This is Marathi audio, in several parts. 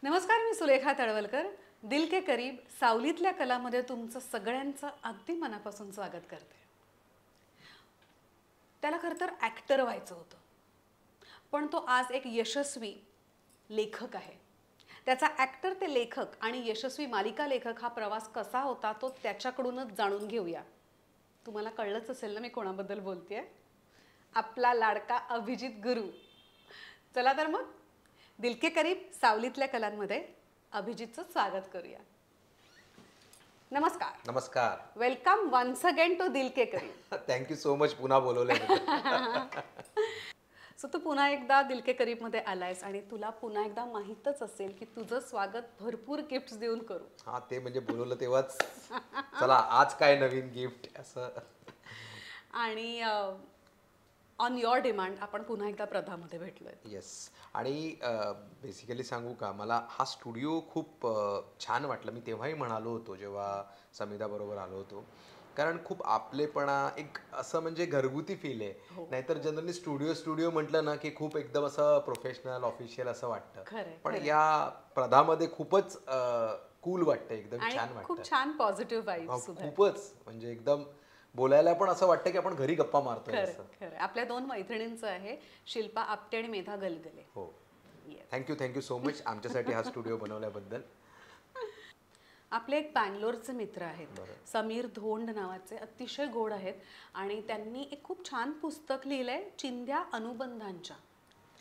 नमस्कार, मी सुलेखा तळवलकर. दिल के करीब सावलीतल्या कलामध्ये तुमचं सगळ्यांचं अगदी मनापासून स्वागत करते. त्याला खरं तर ॲक्टर व्हायचं होतं, पण तो आज एक यशस्वी लेखक आहे. त्याचा ॲक्टर ते लेखक आणि यशस्वी मालिका लेखक हा प्रवास कसा होता तो त्याच्याकडूनच जाणून घेऊया. तुम्हाला कळलंच असेल ना मी कोणाबद्दल बोलतेय. आपला लाडका अभिजित गुरु. चला तर मग दिल के करीब सावलीतल्या कलांमध्ये अभिजितचं स्वागत करूया. नमस्कार. नमस्कार. वेलकम वन्स अगेन टू दिल के करीब. थँक्यू सो मच पुन्हा बोलवल्याबद्दल. सो तू पुन्हा एकदा दिल के करीबमध्ये आलायस आणि तुला पुन्हा एकदा माहीतच असेल की तुझं स्वागत भरपूर गिफ्ट्स देऊन करू. हा, ते म्हणजे बोलवलं तेव्हाच चला आज काय नवीन गिफ्ट असं. आणि ऑन युअर डिमांड आपण पुन्हा एकदा प्रधामध्ये भेटलोय. येस. आणि बेसिकली सांगू का, मला हा स्टुडिओ खूप छान वाटलं. मी तेव्हाही म्हणालो होतो जेव्हा समिधा बरोबर आलो होतो, कारण खूप आपलेपणा, एक असं म्हणजे घरगुती फील आहे. नाहीतर जनरली स्टुडिओ म्हटलं ना की खूप एकदम असं प्रोफेशनल ऑफिशियल असं वाटतं, पण या प्रधामध्ये खूपच कूल वाटतं, एकदम छान वाटतं. खूप छान पॉझिटिव्ह वाइब्स. खूपच म्हणजे एकदम बोलायला पण असं वाटतं की आपण घरी गप्पा मारतोय. खरं आपल्या दोन मैत्रिणींचं आहे, शिल्पा आपटे आणि मेधा गलगले. हो, थँक्यू सो मच आमच्यासाठी हा स्टुडिओ बनवल्याबद्दल. आपले एक बँगलोरचे मित्र आहेत, समीर धोंड नावाचे, अतिशय गोड आहेत आणि त्यांनी एक खूप छान पुस्तक लिहिलंय, चिंध्या अनुबंधांच्या.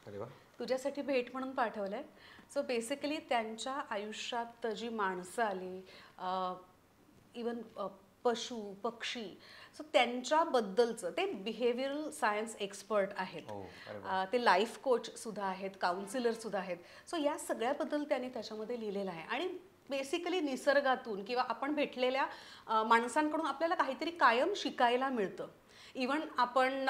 अरे वा. तुझ्यासाठी भेट म्हणून पाठवलंय. सो बेसिकली त्यांच्या आयुष्यात जी माणसं आली, इवन पशु पक्षी, सो त्यांच्याबद्दलचं, ते बिहेवियरल सायन्स एक्सपर्ट आहेत. ते लाईफ कोच सुद्धा आहेत, काउन्सिलर सुद्धा आहेत. सो या सगळ्याबद्दल त्यांनी त्याच्यामध्ये लिहिलेलं आहे. आणि बेसिकली निसर्गातून किंवा आपण भेटलेल्या माणसांकडून आपल्याला काहीतरी कायम शिकायला मिळतं. इवन आपण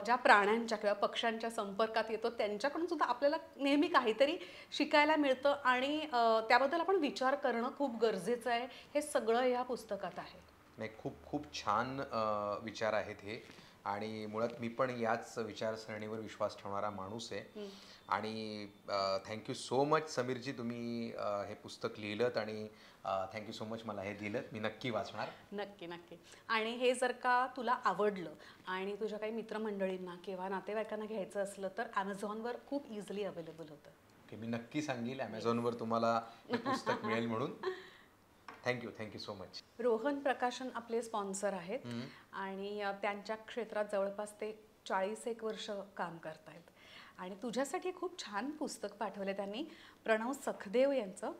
ज्या प्राण्यांच्या किंवा पक्ष्यांच्या संपर्कात येतो त्यांच्याकडून सुद्धा आपल्याला नेहमी काहीतरी शिकायला मिळतं आणि त्याबद्दल आपण विचार करणं खूप गरजेचं आहे. हे सगळं या पुस्तकात आहे. नाही, खूप छान विचार आहेत हे. आणि मुळात मी पण याच विचारसरणीवर विश्वास ठेवणारा माणूस आहे. आणि थँक्यू सो मच समीरजी, तुम्ही हे पुस्तक लिहिलं आणि थँक्यू सो मच मला हे दिलं. मी नक्की वाचणार. नक्की. आणि हे जर का तुला आवडलं आणि तुझ्या काही मित्रमंडळींना किंवा नातेवाईकांना घ्यायचं असलं तर ॲमेझॉनवर खूप इझिली अवेलेबल होतं. ओके, मी नक्की सांगेल ॲमेझॉनवर तुम्हाला हे पुस्तक मिळेल म्हणून. Thank you so much. रोहन प्रकाशन आपले स्पॉन्सर आहेत आणि त्यांच्या क्षेत्रात जवळपास ते 40 वर्ष काम करतायत. आणि तुझ्यासाठी खूप छान पुस्तक पाठवले त्यांनी, प्रणव सखदेव यांचं,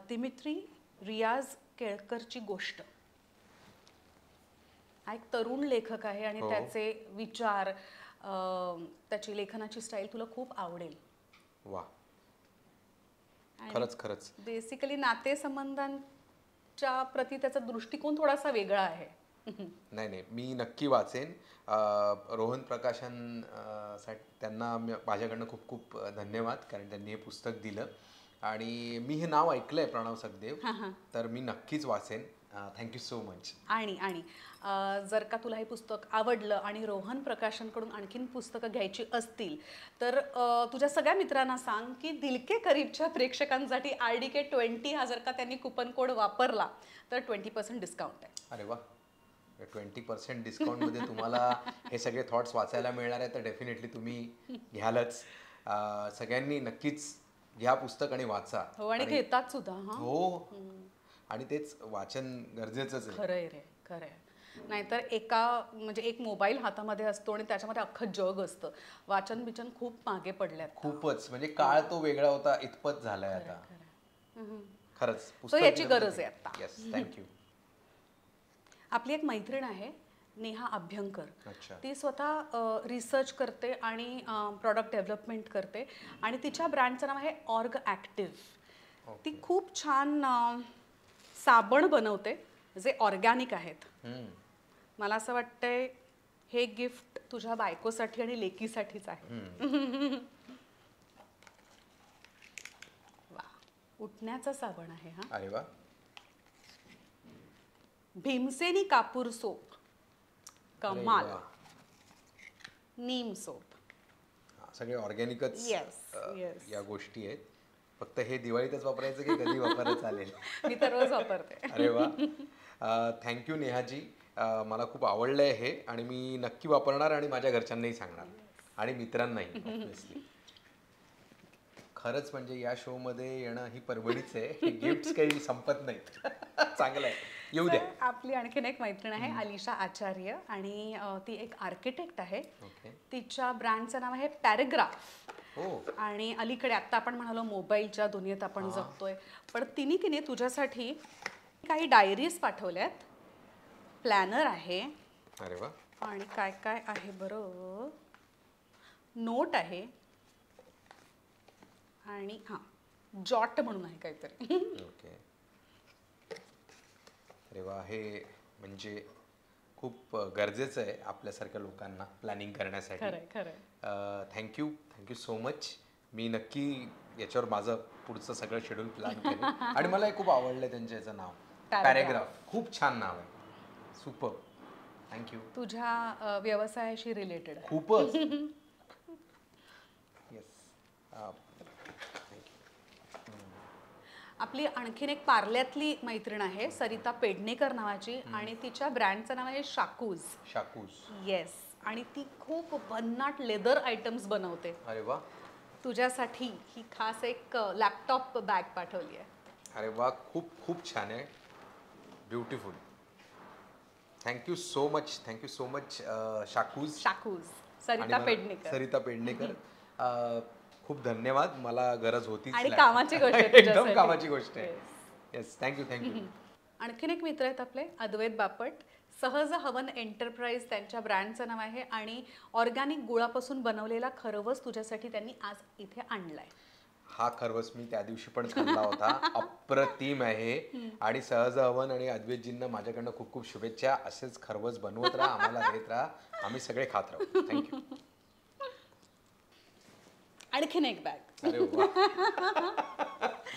दिमित्री रियाज केळकरची गोष्ट. हा एक तरुण लेखक आहे आणि त्याचे विचार, त्याची लेखनाची स्टाईल तुला खूप आवडेल. वा, खरंच. बेसिकली नातेसंबंधांच्या प्रती त्याचा दृष्टिकोन थोडासा वेगळा आहे. नाही, मी नक्की वाचेन. रोहन प्रकाशन साठी त्यांना माझ्याकडनं खूप धन्यवाद, कारण त्यांनी हे पुस्तक दिलं. आणि मी हे नाव ऐकलंय, प्रणव सखदेव, तर मी नक्कीच वाचेन. Thank you so much. आणि जर का तुला हे पुस्तक आवडलं आणि रोहन प्रकाशनकडून आणखीन पुस्तकं घ्यायची असतील तर तुझ्या सगळ्या मित्रांना सांग की दिल के करीबच्या प्रेक्षकांसाठी RDK 20 हा जर का त्यांनी कुपन कोड वापरला तर 20% डिस्काउंट आहे. अरे वा, 20% डिस्काउंटमध्ये तुम्हाला हे सगळे थॉट्स वाचायला मिळणार आहे, तर डेफिनेटली तुम्ही घ्यालच. सगळ्यांनी नक्कीच घ्या पुस्तक आणि वाचा. हो, आणि घेतात सुद्धा. हो, आणि तेच वाचन गरजेचंच आहे. खरंय. नाहीतर एक मोबाईल हातामध्ये असतो आणि त्याच्यामध्ये अख्खं जग असतं. वाचन खूप मागे पडल्यात. खूपच म्हणजे काळ तो वेगळा होता, इतपत झालाय आता. खरंच पुस्तक याची गरज आहे आता. Yes, thank you. आपली एक मैत्रीण आहे, नेहा अभ्यंकर. ती स्वतः रिसर्च करते आणि प्रॉडक्ट डेव्हलपमेंट करते आणि तिच्या ब्रँडचं नाव आहे ऑर्ग ॲक्टिव्ह. ती खूप छान साबण बनवते जे ऑर्गॅनिक आहेत. मला असं वाटतंय हे गिफ्ट तुझ्या बायकोसाठी आणि लेकीसाठीच आहे. वा, उठण्याचा साबण आहे हा. अरे वा. भीमसेनी कापूर सोप, कमाल. नीम सोप, सगळे ऑर्गॅनिकच yes. या गोष्टी आहेत. फक्त हे दिवाळीतच वापरायचं की कधी वापरायला चालेल? मी तर रोज वापरते. अरे वा. थँक्यू नेहाजी. मला खूप आवडलंय हे आणि मी नक्की वापरणार आणि माझ्या घरच्यांनाही सांगणार आणि मित्रांनाही ऑब्व्हियसली. खरंच म्हणजे या शो मध्ये येणं ही परवडीच आहे. गिफ्ट्स काही संपत नाहीत. चांगलं आहे, येऊ द्या. तर आपली आणखीन एक मैत्रीण आहे अलिशा आचार्य आणि ती एक आर्किटेक्ट आहे. ओके. तिच्या ब्रँडचं नाव आहे पॅरेग्राफ. हो. आणि अलीकडे आत्ता आपण म्हणालो मोबाईलच्या दुनियेत आपण जगतोय, पण तिने की नाही तुझ्यासाठी काही डायरीज पाठवल्यात, प्लॅनर आहे अरे वा. आणि काय काय आहे बरं, नोट आहे आणि हां जॉट म्हणून आहे काहीतरी. ओके. अरे वा. हे म्हणजे खूप गरजेचं आहे आपल्यासारख्या लोकांना प्लॅनिंग करण्यासाठी. खरंय खरंय. Thank you so much. मी नक्की याच्यावर माझं पुढचं सगळं शेड्यूल प्लॅन करेन. आणि मला हे खूप आवडलं त्यांचं याचं नाव, पॅरेग्राफ. खूप छान नाव आहे. सुपर. थँक्यू. तुझ्या व्यवसायाशी रिलेटेड आहे. खूपच. येस. आपली आणखीन एक पार्ल्यातली मैत्रीण आहे सरिता पेडणेकर नावाची आणि तिच्या ब्रँडचं नाव आहे शाकूज. शाकूज. येस. आणि ती खूप भन्नाट लेदर आयटम्स बनवते. अरे वा. तुझ्यासाठी ही खास एक लॅपटॉप बॅग पाठवली आहे. अरे वा. खूप खूप छान आहे. ब्युटिफुल. थँक्यू सो मच शाकूज. शाकूज. आणि सरिता मला- पेडणेकर. सरिता पेडणेकर. खूप धन्यवाद. मला गरज होतीच. आणि कामाची गोष्ट आहे एकदम तुझ्यासाठी. कामाची गोष्ट आहे. Yes. येस. थँक्यू. आणखीन एक मित्र आहेत आपले अद्वैत बापट. सहज हवन एंटरप्राइज त्यांच्या ब्रँडचं नाव आहे आणि ऑर्गॅनिक गुळापासून बनवलेला खरवस तुझ्यासाठी त्यांनी आज इथे आणलाय. हा खरवस मी त्या दिवशी पण खाल्ला होता. अप्रतिम आहे. आणि सहज हवन आणि अद्वैतजींना माझ्याकडनं खूप खूप शुभेच्छा. असेच खरवस बनवत राहा, आम्हाला देत राहा, आम्ही सगळे खात राहू. थँक्यू. आणखीन एक बॅग. अरे वा.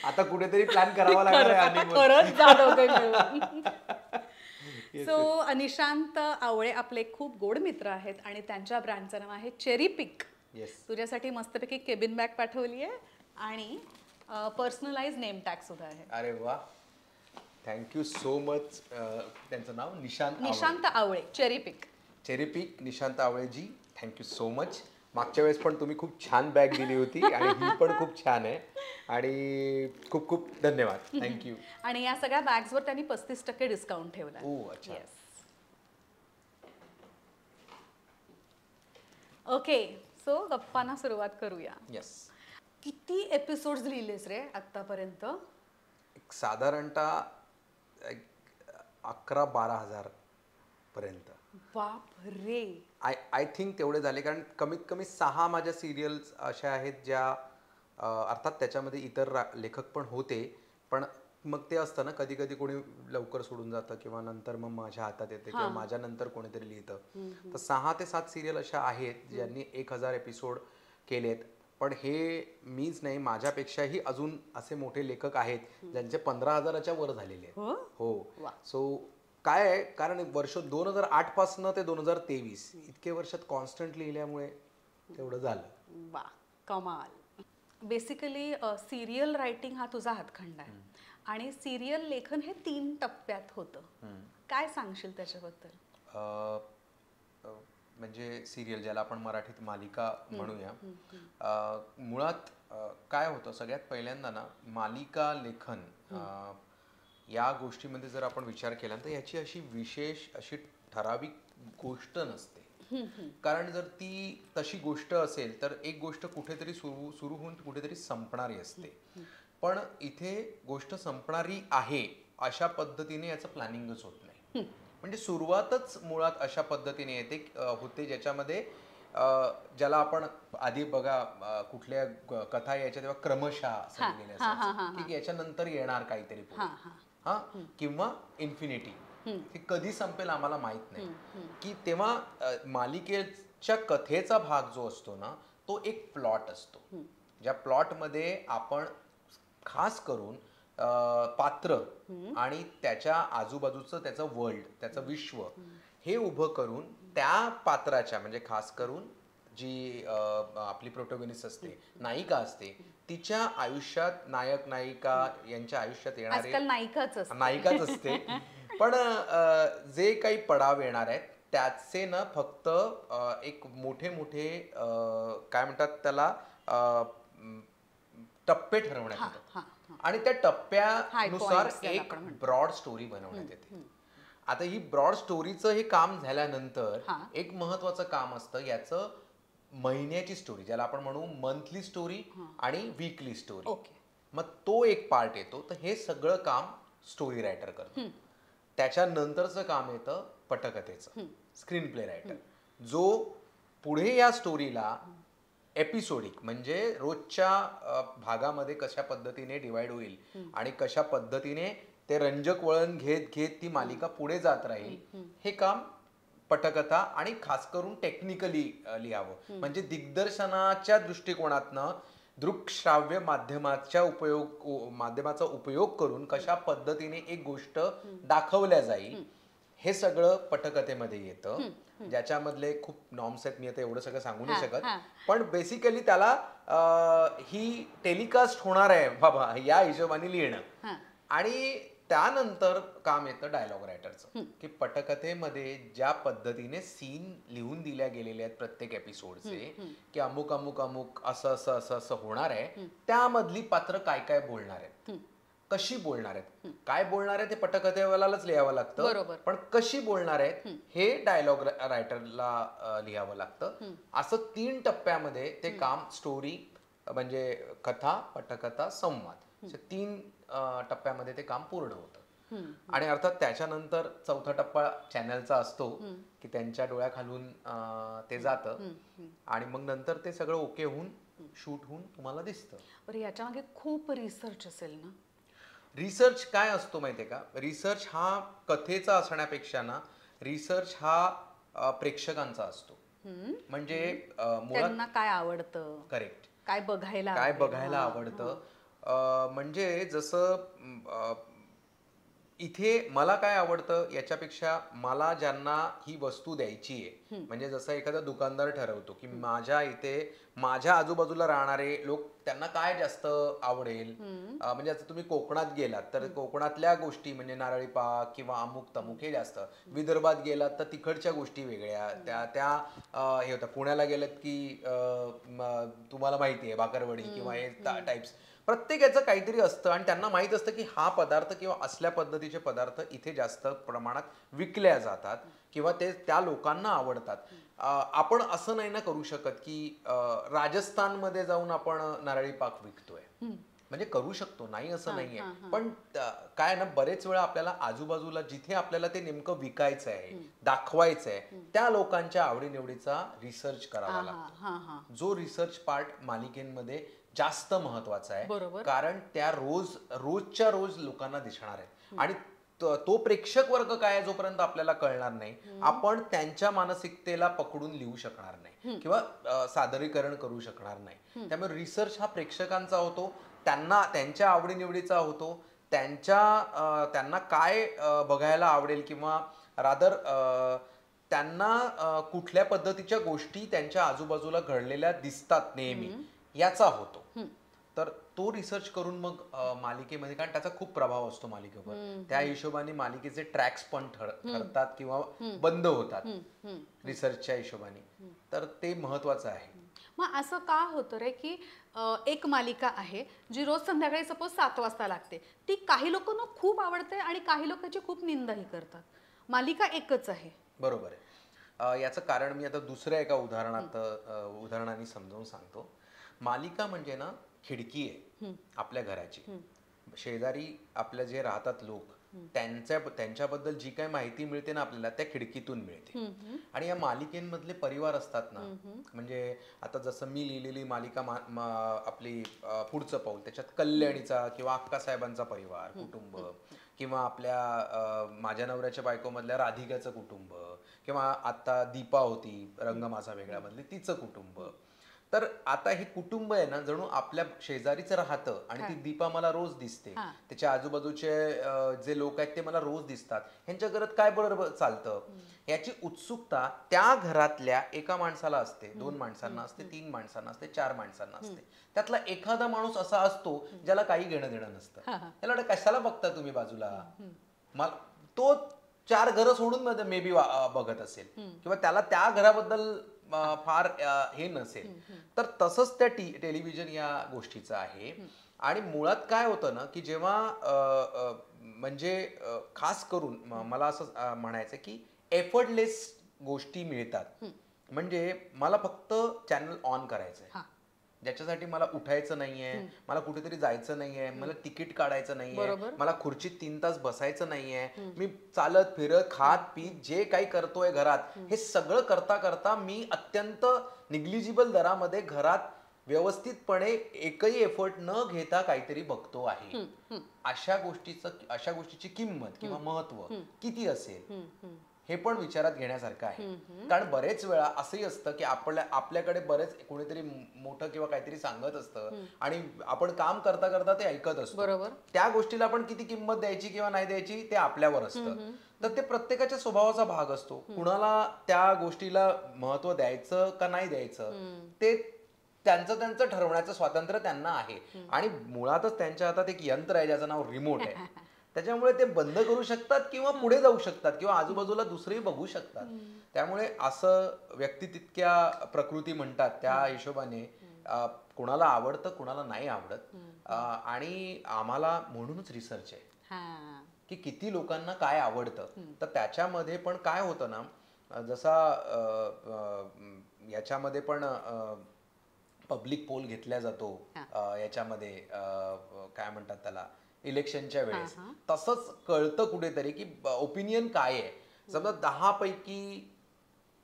आता कुठेतरी प्लॅन करावा लागणार आहे आणि खरंच जाणवतंय मिळून. सो निशांत आवळे आपले खूप गोड मित्र आहेत आणि त्यांच्या ब्रँडचं नाव आहे चेरी पिक. येस. तुझ्यासाठी मस्तपैकी केबिन बॅग पाठवली आहे आणि पर्सनलाइज नेम टॅग सुद्धा आहे. अरे वा. Thank so so. त्यांचं नाव Nishant Awale cherry pick. Cherry pick Nishant आवळेजी. Thank so so. मागच्या वेळेस पण तुम्ही खूप छान बॅग दिली होती आणि ही पण खूप छान आहे आणि खूप खूप धन्यवाद. थँक्यू. आणि या सगळ्या बॅग्सवर त्यांनी 35% डिस्काउंट ठेवला. ओ अच्छा. ओके. सो गप्पांना सुरुवात करूया. येस. किती एपिसोड्स लिहिलेस रे आतापर्यंत? एक साधारणतः 11-12 हजार पर्यंत. बाप रे. आय थिंक तेवढे झाले, कारण कमीत कमी 6 माझ्या सिरियल्स अशा आहेत ज्या अर्थात त्याच्यामध्ये इतर लेखक पण होते, पण मग ते असतं ना, कधी कधी कोणी लवकर सोडून जातं किंवा नंतर मग माझ्या हातात येते किंवा माझ्या नंतर कोणीतरी लिहितं. तर 6 ते 7 सिरियल अशा आहेत ज्यांनी 1000 एपिसोड केलेत. पण हे मीच नाही, माझ्यापेक्षाही अजून असे मोठे लेखक आहेत ज्यांचे 15,000च्या वर झालेले आहेत. हो. सो काय आहे, कारण वर्ष 2008 पासून ते 2023 इतके वर्षात कॉन्स्टंट लिहिल्यामुळे तेवढं झालं. वा कमाल. बेसिकली सिरियल रायटिंग हा तुझा हातखंडा आहे आणि सिरियल लेखन हे 3 टप्प्यात होतं. काय सांगशील त्याच्याबद्दल? म्हणजे सिरियल ज्याला आपण मराठीत मालिका म्हणूया, मुळात काय होतं, सगळ्यात पहिल्यांदा ना मालिका लेखन या गोष्टीमध्ये जर आपण विचार केला तर याची अशी विशेष अशी ठराविक गोष्ट नसते. कारण जर ती तशी गोष्ट असेल तर एक गोष्ट कुठेतरी सुरू होऊन कुठेतरी संपणारी असते. पण इथे गोष्ट संपणारी आहे अशा पद्धतीने याचं प्लॅनिंगच होत नाही. म्हणजे सुरुवातच मुळात अशा पद्धतीने येते होते ज्याच्यामध्ये ज्याला आपण आधी बघा कुठल्या कथा यायच्या तेव्हा क्रमशः सांगितलेले असायचे की याच्यानंतर येणार काहीतरी पुढे, किंवा इन्फिनिटी. हे कधी संपेल आम्हाला माहित नाही. की तेव्हा मालिकेच्या कथेचा भाग जो असतो ना तो एक प्लॉट असतो, ज्या प्लॉटमध्ये आपण खास करून पात्र आणि त्याच्या आजूबाजूचं त्याचं वर्ल्ड, त्याचं विश्व हे उभं करून त्या पात्राच्या म्हणजे खास करून जी आपली प्रोटोगनिस्ट असते, नायिका असते, तिच्या आयुष्यात नायक नायिका यांच्या आयुष्यात येणारे आजकाल नायिकाच असते. नायिकाच असते. पण जे काही पडाव येणार आहेत त्याचे ना फक्त एक मोठे मोठे काय म्हणतात त्याला म, टप्पे ठरवण्यात हां, येतात हां, हां. आणि त्या हाय टप्प्यानुसार पॉइंट्स ज्याला एक आपण म्हणतो. ब्रॉड स्टोरी बनवण्यात येते. आता ही ब्रॉड स्टोरीचं हे काम झाल्यानंतर हां. एक महत्वाचं काम असतं याचं महिन्याची स्टोरी, ज्याला आपण म्हणू मंथली स्टोरी आणि वीकली स्टोरी. ओके. मग तो एक पार्ट येतो. तर हे सगळं काम स्टोरी रायटर करतो. त्याच्यानंतरचं काम येतं पटकथेचं, स्क्रीन प्ले रायटर, जो पुढे या स्टोरीला एपिसोडिक म्हणजे रोजच्या भागामध्ये कशा पद्धतीने डिवाइड होईल आणि कशा पद्धतीने ते रंजक वळण घेत घेत ती मालिका पुढे जात राहील, हे काम पटकथा आणि खास करून टेक्निकली लिहावं. म्हणजे दिग्दर्शनाच्या दृष्टिकोनातनं दृकश्राव्य माध्यमाचा उपयोग करून कशा पद्धतीने एक गोष्ट दाखवल्या जाईल, हे सगळं पटकथेमध्ये येतं. ज्याच्यामधले खूप नॉर्म्स आहेत, मी आता एवढं सगळं सांगू नाही शकत. पण बेसिकली त्याला ही टेलिकास्ट होणार आहे बाबा या हिशोबाने लिहिणं. आणि त्यानंतर काम येतं डायलॉग रायटरचं, की पटकथेमध्ये ज्या पद्धतीने सीन लिहून दिल्या गेलेले आहेत प्रत्येक एपिसोडचे, की अमुक अमुक अमुक असं असं असं असं होणार आहे, त्यामधली पात्र काय काय बोलणार आहेत, कशी बोलणार आहेत, काय बोलणार आहे ते पटकथेवालाच लिहावं लागतं. बरोबर. पण कशी बोलणार आहेत हे डायलॉग रायटरला लिहावं लागतं. असं 3 टप्प्यामध्ये ते काम, स्टोरी म्हणजे कथा, पटकथा, संवाद, अशा 3 टप्प्यामध्ये ते काम पूर्ण होतं. आणि अर्थात त्याच्यानंतर चौथा टप्पा चॅनलचा असतो, की त्यांच्या डोळ्याखालून ते जातं आणि मग नंतर ते सगळं ओके होऊन शूट होऊन तुम्हाला दिसतं. बरं, याच्यामागे खूप रिसर्च असेल ना? रिसर्च काय असतो माहितीये का? रिसर्च हा कथेचा असण्यापेक्षा ना, रिसर्च हा प्रेक्षकांचा असतो. म्हणजे मुळात त्यांना काय आवडतं, करेक्ट, काय बघायला काय आवडेल? बघायला हां, आवडतं. म्हणजे जसं इथे मला काय आवडतं याच्यापेक्षा मला ज्यांना ही वस्तू द्यायची आहे, म्हणजे जसं एखादा दुकानदार ठरवतो की माझ्या इथे माझ्या आजूबाजूला राहणारे लोक त्यांना काय जास्त आवडेल. म्हणजे आता तुम्ही कोकणात गेलात तर कोकणातल्या गोष्टी म्हणजे नारळी पाक किंवा अमुक तमुक हे जास्त, विदर्भात गेलात तर तिकडच्या गोष्टी वेगळ्या त्या त्या हे होतं. पुण्याला गेलात की तुम्हाला माहिती आहे भाकरवडी किंवा हे टाईप्स, प्रत्येकाचं काहीतरी असतं आणि त्यांना माहित असतं की हा पदार्थ किंवा असल्या पद्धतीचे पदार्थ इथे जास्त प्रमाणात विकल्या जातात किंवा ते त्या लोकांना आवडतात. आपण असं नाही ना करू शकत की राजस्थानमध्ये जाऊन आपण नारळी पाक विकतोय. म्हणजे करू शकतो, नाही असं नाहीये. पण काय ना, बरेच वेळा आपल्याला आजूबाजूला जिथे आपल्याला ते नेमकं विकायचं आहे, दाखवायचं आहे, त्या लोकांच्या आवडीनिवडीचा रिसर्च करावा लागतो. जो रिसर्च पार्ट मालिकेमध्ये जास्त महत्वाचा आहे. बरोबर. कारण त्या रोजच्या रोज लोकांना दिसणार आहेत आणि तो प्रेक्षक वर्ग काय आहे जोपर्यंत आपल्याला कळणार नाही, आपण त्यांच्या मानसिकतेला पकडून लिहू शकणार नाही किंवा सादरीकरण करू शकणार नाही. त्यामुळे रिसर्च हा प्रेक्षकांचा होतो, त्यांना त्यांच्या आवडीनिवडीचा होतो, त्यांना काय बघायला आवडेल किंवा रादर त्यांना कुठल्या पद्धतीच्या गोष्टी त्यांच्या आजूबाजूला घडलेल्या दिसतात नेहमी, याचा होतो. तर तो रिसर्च करून मग मालिकेमध्ये, कारण त्याचा खूप प्रभाव असतो मालिकेवर, त्या हिशोबाने मालिकेचे ट्रॅक्स पण ठरतात किंवा बंद होतात रिसर्चच्या हिशोबाने. तर ते महत्वाचं आहे. मग असं का होतं रे, की एक मालिका आहे जी रोज संध्याकाळी सपोज 7 वाजता लागते, ती काही लोकांना खूप आवडते आणि काही लोकांची खूप निंदाही करतात, मालिका एकच आहे? बरोबर आहे. याचं कारण मी आता दुसऱ्या एका उदाहरणाने समजावून सांगतो. मालिका म्हणजे ना खिडकी आहे आपल्या घराची. शेजारी आपल्या जे राहतात लोक, त्यांच्याबद्दल जी काही माहिती मिळते ना आपल्याला, त्या खिडकीतून मिळते. आणि या मालिकेमधले परिवार असतात ना, म्हणजे आता जसं मी लिहिलेली मालिका आपली पुढचं पाऊल, त्याच्यात कल्याणीचा किंवा अक्कासाहेबांचा परिवार कुटुंब, किंवा आपल्या माझ्या नवऱ्याच्या बायकोमधल्या राधिकाचं कुटुंब, किंवा आता दीपा होती रंग माझा वेगळा मधली तिचं कुटुंब, तर आता हे कुटुंब आहे ना जणू आपल्या शेजारीच राहतं आणि ती दीपा मला रोज दिसते, त्याच्या आजूबाजूचे जे लोक आहेत ते मला रोज दिसतात, ह्यांच्या घरात काय बरोबर चालतं याची उत्सुकता त्या घरातल्या एका माणसाला असते, 2 माणसांना असते, 3 माणसांना असते, 4 माणसांना असते. त्यातला एखादा माणूस असा असतो ज्याला काही घेणं देणं नसतं. त्याला वाटतं कशाला बघता तुम्ही बाजूला, मला तो 4 घरं सोडून मे बी बघत असेल किंवा त्याला त्या घराबद्दल फार हे नसेल. तर तसंच त्या टेलिव्हिजन या गोष्टीचं आहे. आणि मुळात काय होतं ना की जेव्हा म्हणजे खास करून मला असं म्हणायचं की एफर्टलेस गोष्टी मिळतात. म्हणजे मला फक्त चॅनल ऑन करायचंय, ज्याच्यासाठी मला उठायचं नाहीये, मला कुठेतरी जायचं नाहीये, मला तिकीट काढायचं नाहीये, मला खुर्चीत 3 तास बसायचं नाहीये, मी चालत फिरत खात पीत जे काही करतोय घरात हे सगळं करता करता मी अत्यंत निग्लिजिबल दरामध्ये घरात व्यवस्थितपणे एकही एफर्ट न घेता काहीतरी बघतो आहे. अशा गोष्टीची किंमत किंवा महत्व किती असेल हे पण विचारात घेण्यासारखं आहे. कारण बरेच वेळा असंही असतं की आपल्याकडे बरेच कोणीतरी मोठं किंवा काहीतरी सांगत असतं आणि आपण काम करता करता ते ऐकत असतो. त्या गोष्टीला आपण किती किंमत द्यायची किंवा नाही द्यायची ते आपल्यावर असतं. तर ते प्रत्येकाच्या स्वभावाचा भाग असतो. कुणाला त्या गोष्टीला महत्व द्यायचं का नाही द्यायचं ते त्यांचं ठरवण्याचं स्वातंत्र्य त्यांना आहे. आणि मुळातच त्यांच्या हातात एक यंत्र आहे ज्याचं नाव रिमोट आहे. त्याच्यामुळे ते बंद करू शकतात किंवा पुढे जाऊ शकतात किंवा आजूबाजूला दुसरेही बघू शकतात. त्यामुळे असं व्यक्ती तितक्या प्रकृती म्हणतात त्या हिशोबाने कुणाला आवडतं कुणाला नाही आवडत. आणि आम्हाला म्हणूनच रिसर्च आहे की किती लोकांना काय आवडतं. तर त्याच्यामध्ये पण काय होतं ना जसा याच्यामध्ये पण पब्लिक पोल घेतला जातो याच्यामध्ये काय म्हणतात त्याला इलेक्शनच्या वेळेस, तसंच कळतं कुठेतरी की ओपिनियन काय आहे. समजा 10 पैकी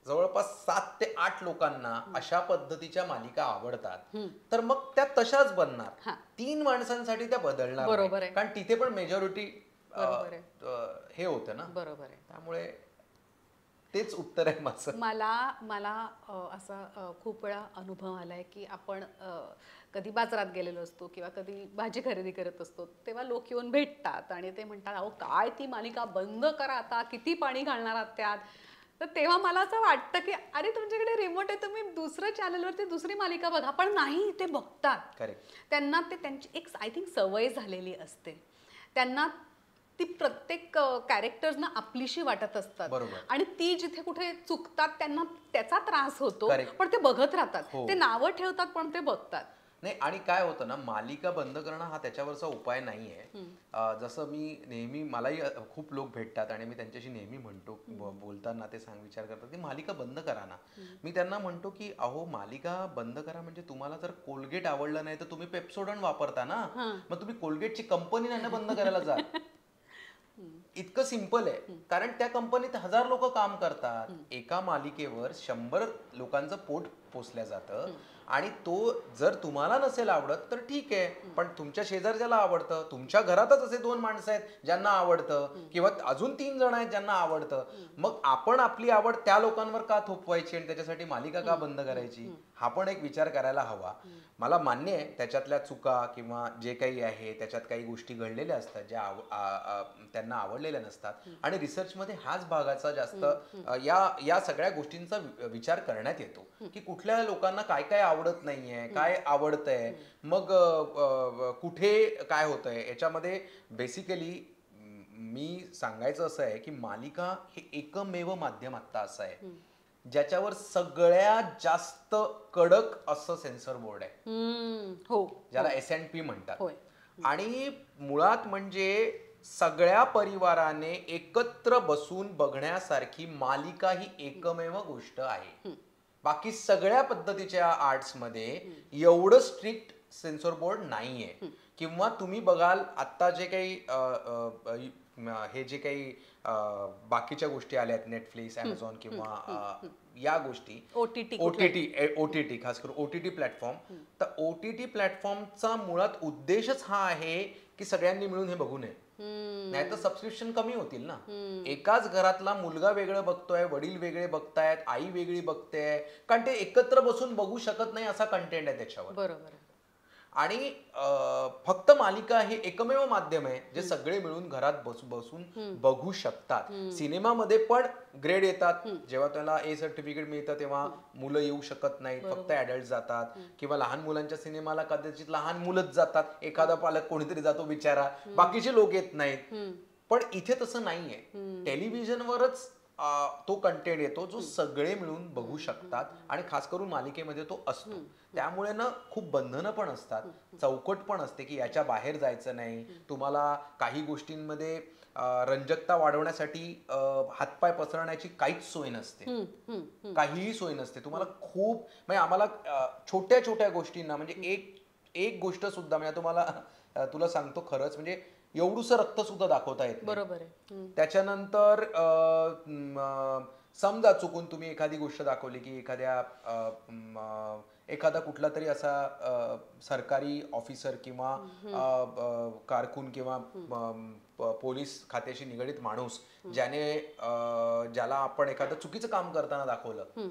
जवळपास 7 ते 8 लोकांना अशा पद्धतीच्या मालिका आवडतात तर मग त्या तशाच बनणार. 3 माणसांसाठी त्या बदलणार नाही. कारण तिथे पण मेजॉरिटी हे होतं ना. बरोबर आहे. त्यामुळे तेच उत्तर आहे माझं. मला असा खूप वेळा अनुभव आलाय की आपण कधी बाजारात गेलेलो असतो किंवा कधी भाजी खरेदी करत असतो तेव्हा लोक येऊन भेटतात आणि ते म्हणतात अहो काय ती मालिका बंद करा आता, किती पाणी घालणार आहात त्यात. तर तेव्हा मला असं वाटतं की अरे तुमच्याकडे रिमोट आहे, तुम्ही दुसऱ्या चॅनलवरती दुसरी मालिका बघा. पण नाही, ते बघतात. त्यांना ते त्यांची एक आय थिंक सवय झालेली असते. त्यांना ती प्रत्येक कॅरेक्टर्सना आपलीशी वाटत असतात आणि ती जिथे कुठे चुकतात त्यांना त्याचा त्रास होतो. पण ते बघत राहतात. ते नावं ठेवतात पण ते बघतात. नाही. आणि काय होतं ना मालिका बंद करणं हा त्याच्यावरचा उपाय नाहीये. जसं मी नेहमी मलाही खूप लोक भेटतात आणि मी त्यांच्याशी नेहमी म्हणतो बोलताना ते विचार करतात की मालिका बंद करा ना. मी त्यांना म्हणतो की अहो मालिका बंद करा म्हणजे तुम्हाला जर कोलगेट आवडलं नाही तर तुम्ही पेप्सोडंट वापरता ना, मग तुम्ही कोलगेटची कंपनी नाही ना बंद करायला जा. इतकं सिंपल आहे. कारण त्या कंपनीत 1000 लोक काम करतात. एका मालिकेवर 100 लोकांचं पोट पोसल्या जातं आणि तो जर तुम्हाला नसेल आवडत तर ठीक आहे, पण तुमच्या शेजारच्याला आवडतं, तुमच्या घरातच असे 2 माणसं आहेत ज्यांना आवडतं किंवा अजून 3 जण आहेत ज्यांना आवडतं, मग आपण आपली आवड त्या लोकांवर का थोपवायची आणि त्याच्यासाठी मालिका का बंद करायची हा पण एक विचार करायला हवा. मला मान्य आहे त्याच्यातल्या चुका किंवा जे काही आहे त्याच्यात काही गोष्टी घडलेल्या असतात ज्या त्यांना आवडलेल्या नसतात आणि रिसर्चमध्ये ह्याच भागाचा जास्त या सगळ्या गोष्टींचा विचार करण्यात येतो की कुठल्या लोकांना काय काय आवडत नाहीये, काय आवडतंय, मग कुठे काय होतंय. याच्यामध्ये बेसिकली मी सांगायचं असं आहे की मालिका हे एकमेव माध्यम आत्ता असं आहे ज्याच्यावर सगळ्यात जास्त कडक असं सेन्सर बोर्ड आहे, ज्याला S&P म्हणतात. आणि मुळात म्हणजे सगळ्या परिवाराने एकत्र बसून बघण्यासारखी मालिका ही एकमेव गोष्ट आहे. बाकी सगळ्या पद्धतीच्या आर्ट्समध्ये एवढं स्ट्रिक्ट सेन्सॉर बोर्ड नाहीये. किंवा तुम्ही बघाल आता जे काही हे जे काही बाकीच्या गोष्टी आल्यात नेटफ्लिक्स, ॲमेझॉन किंवा या गोष्टी OTT खास करून OTT प्लॅटफॉर्म, तर OTT प्लॅटफॉर्मचा मुळात उद्देशच हा आहे की सगळ्यांनी मिळून हे बघू नये. नाही तर सबस्क्रिप्शन कमी होतील ना. एकाच घरातला मुलगा वेगळं बघतोय, वडील वेगळे बघतायत, आई वेगळी बघते, कारण ते एकत्र बसून बघू शकत नाही असा कंटेंट आहे त्याच्यावर. बरोबर. आणि फक्त मालिका हे एकमेव माध्यम आहे जे सगळे मिळून घरात बसून बघू शकतात. सिनेमामध्ये पण ग्रेड येतात, जेव्हा त्याला ए सर्टिफिकेट मिळतं तेव्हा मुलं येऊ शकत नाहीत, फक्त ऍडल्ट जातात, किंवा लहान मुलांच्या सिनेमाला कदाचित लहान मुलंच जातात, एखादा पालक कोणीतरी जातो बिचारा, बाकीचे लोक येत नाहीत. पण इथे तसं नाहीये. टेलिव्हिजनवरच तो कंटेंट येतो जो सगळे मिळून बघू शकतात, आणि खास करून मालिकेमध्ये तो असतो. त्यामुळे ना खूप बंधनं पण असतात, चौकट पण असते की याच्या बाहेर जायचं नाही. तुम्हाला काही गोष्टींमध्ये रंजकता वाढवण्यासाठी हातपाय पसरण्याची काहीच सोय नसते, काहीही सोय नसते. तुम्हाला खूप म्हणजे आम्हाला छोट्या छोट्या गोष्टींना म्हणजे एक गोष्ट सुद्धा म्हणजे तुम्हाला तुला सांगतो खरंच, म्हणजे एवढूसं रक्त सुद्धा दाखवता येत नाही. बरोबर आहे. त्याच्यानंतर समजा चुकून तुम्ही एखादी गोष्ट दाखवली की एखादा कुठला तरी असा सरकारी ऑफिसर किंवा कारकून किंवा पोलीस खात्याशी निगडीत माणूस ज्याला आपण एखादं चुकीचं काम करताना दाखवलं,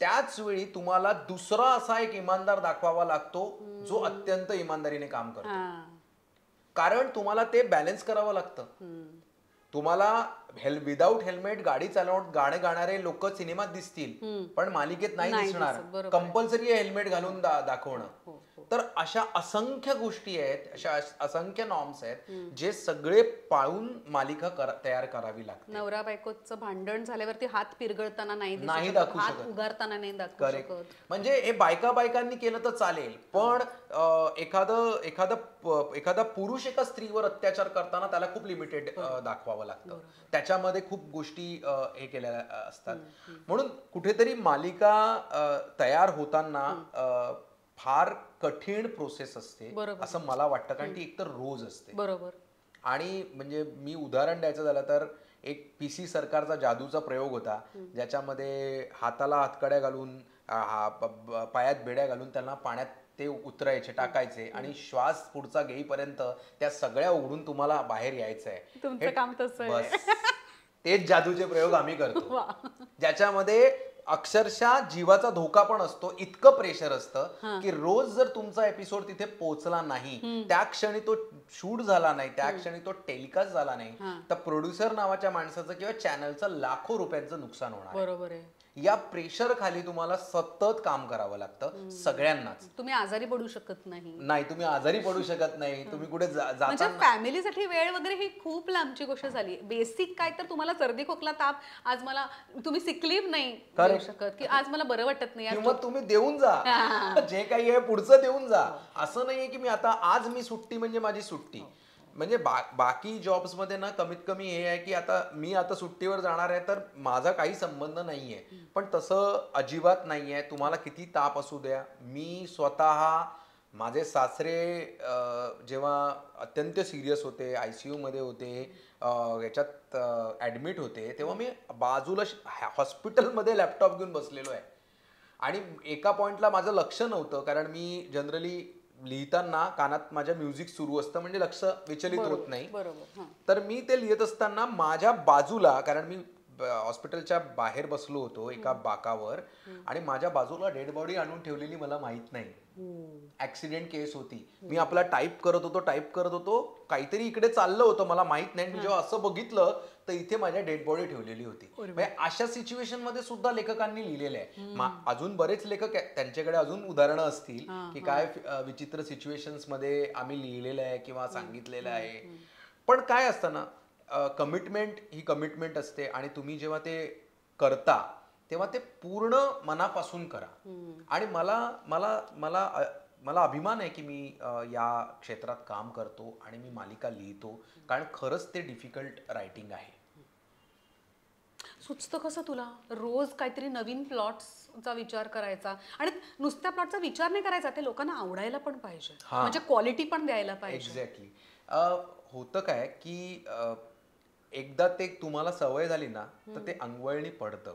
त्याच वेळी तुम्हाला दुसरा असा एक इमानदार दाखवावा लागतो जो अत्यंत इमानदारीने काम करतो. कारण तुम्हाला ते बॅलन्स करावं लागतं. तुम्हाला विदाऊट हेल्मेट गाडी चालवून गाणे गाणारे लोक सिनेमात दिसतील, पण मालिकेत नाही दिसणार. कंपल्सरी हेल्मेट घालून दाखवणं. तर अशा असंख्य गोष्टी आहेत, अशा असंख्य नॉर्म्स आहेत जे सगळे पाळून मालिका तयार करावी लागते. नवरा बायकोचं भांडण झाल्यावरती हात पिरगळताना नाही दाखवू हात शकत, उगारताना नाही दाखवू शकत. म्हणजे हे बायकांनी केलं तर चालेल, पण एखादा पुरुष एका स्त्रीवर अत्याचार करताना त्याला खूप लिमिटेड दाखवावं लागतं. त्याच्यामध्ये खूप गोष्टी हे केलेल्या असतात. म्हणून कुठेतरी मालिका तयार होताना फार कठीण प्रोसेस असते असं मला वाटतं, कारण ती एकतर रोज असते. बरोबर. आणि म्हणजे मी उदाहरण द्यायचं झालं तर एक PC सरकारचा जादूचा प्रयोग होता, ज्याच्यामध्ये हाताला हातकड्या घालून पायात बेड्या घालून त्यांना पाण्यात ते उतरायचे, टाकायचे, आणि श्वास पुढचा घेईपर्यंत त्या सगळ्या उघडून तुम्हाला बाहेर यायचंय. तुमचं काम तसं आहे. तेच जादूचे प्रयोग आम्ही करतो, ज्याच्यामध्ये अक्षरशः जीवाचा धोका पण असतो. इतकं प्रेशर असतं की रोज जर तुमचा एपिसोड तिथे पोहोचला नाही, त्या क्षणी तो शूट झाला नाही, त्या क्षणी तो टेलिकास्ट झाला नाही, तर प्रोड्युसर नावाच्या माणसाचं किंवा चॅनलचं लाखो रुपयांचं नुकसान होणार. बरोबर आहे. या प्रेशर खाली तुम्हाला सतत काम करावं लागतं सगळ्यांनाच. तुम्ही आजारी पडू शकत नाही, तुम्ही आजारी पडू शकत नाही, तुम्ही कुठे म्हणजे फॅमिलीसाठी वेळ वगैरे ही खूप लांबची गोष्ट झाली. बेसिक काय तर तुम्हाला सर्दी खोकला ताप, आज मला तुम्ही सिक लीव्ह नाही देऊ शकत की आज मला बरं वाटत नाही, किंवा तुम्ही देऊन जा जे काही आहे पुढचं देऊन जा. असं नाहीये की आज मी सुट्टी म्हणजे माझी सुट्टी. म्हणजे बाकी जॉब्स मध्ये ना कमीत कमी हे आहे की मी आता सुट्टीवर जाणार आहे तर माझा काही संबंध नाहीये, पण तसं अजिबात नाहीये. तुम्हाला किती ताप असू द्या. मी स्वतः माझे सासरे जेव्हा अत्यंत सिरियस होते, ICU मध्ये होते, याच्यात ऍडमिट होते, तेव्हा मी बाजूला हॉस्पिटलमध्ये लॅपटॉप घेऊन बसलेलो आहे. आणि एका पॉइंटला माझं लक्ष नव्हतं, कारण मी जनरली लिहिताना कानात माझ्या म्युझिक सुरू असतं, म्हणजे लक्ष विचलित होत नाही. तर मी ते लिहित असताना माझ्या बाजूला, कारण मी हॉस्पिटलच्या बाहेर बसलो होतो एका बाकावर, आणि माझ्या बाजूला डेड बॉडी आणून ठेवलेली मला माहित नाही. ऍक्सिडेंट केस होती. मी आपला टाईप करत होतो, काहीतरी इकडे चाललं होतं, मला माहित नाही. मी जेव्हा असं बघितलं तर इथे माझ्या डेड बॉडी ठेवलेली होती. म्हणजे अशा सिच्युएशन मध्ये सुद्धा लेखकांनी लिहिलेलं आहे. अजून बरेच लेखक त्यांच्याकडे अजून उदाहरणं असतील की काय विचित्र सिच्युएशन्स मध्ये आम्ही लिहिलेलं आहे किंवा सांगितलेलं आहे. पण काय असतं ना, कमिटमेंट ही कमिटमेंट असते, आणि तुम्ही जेव्हा ते करता तेव्हा ते पूर्ण मनापासून करा. आणि मला अभिमान आहे की मी या क्षेत्रात काम करतो आणि मी मालिका लिहितो, कारण खरंच ते डिफिकल्ट रायटिंग आहे. सुचतं कसं तुला रोज काहीतरी नवीन प्लॉट्सचा विचार करायचा, आणि नुसत्या प्लॉटचा विचार नाही करायचा, ते लोकांना आवडायला पण पाहिजे, म्हणजे क्वालिटी पण द्यायला पाहिजे. एक्झॅक्टली. होतं काय की एकदा ते तुम्हाला सवय झाली ना तर ते अंगवळणी पडतं.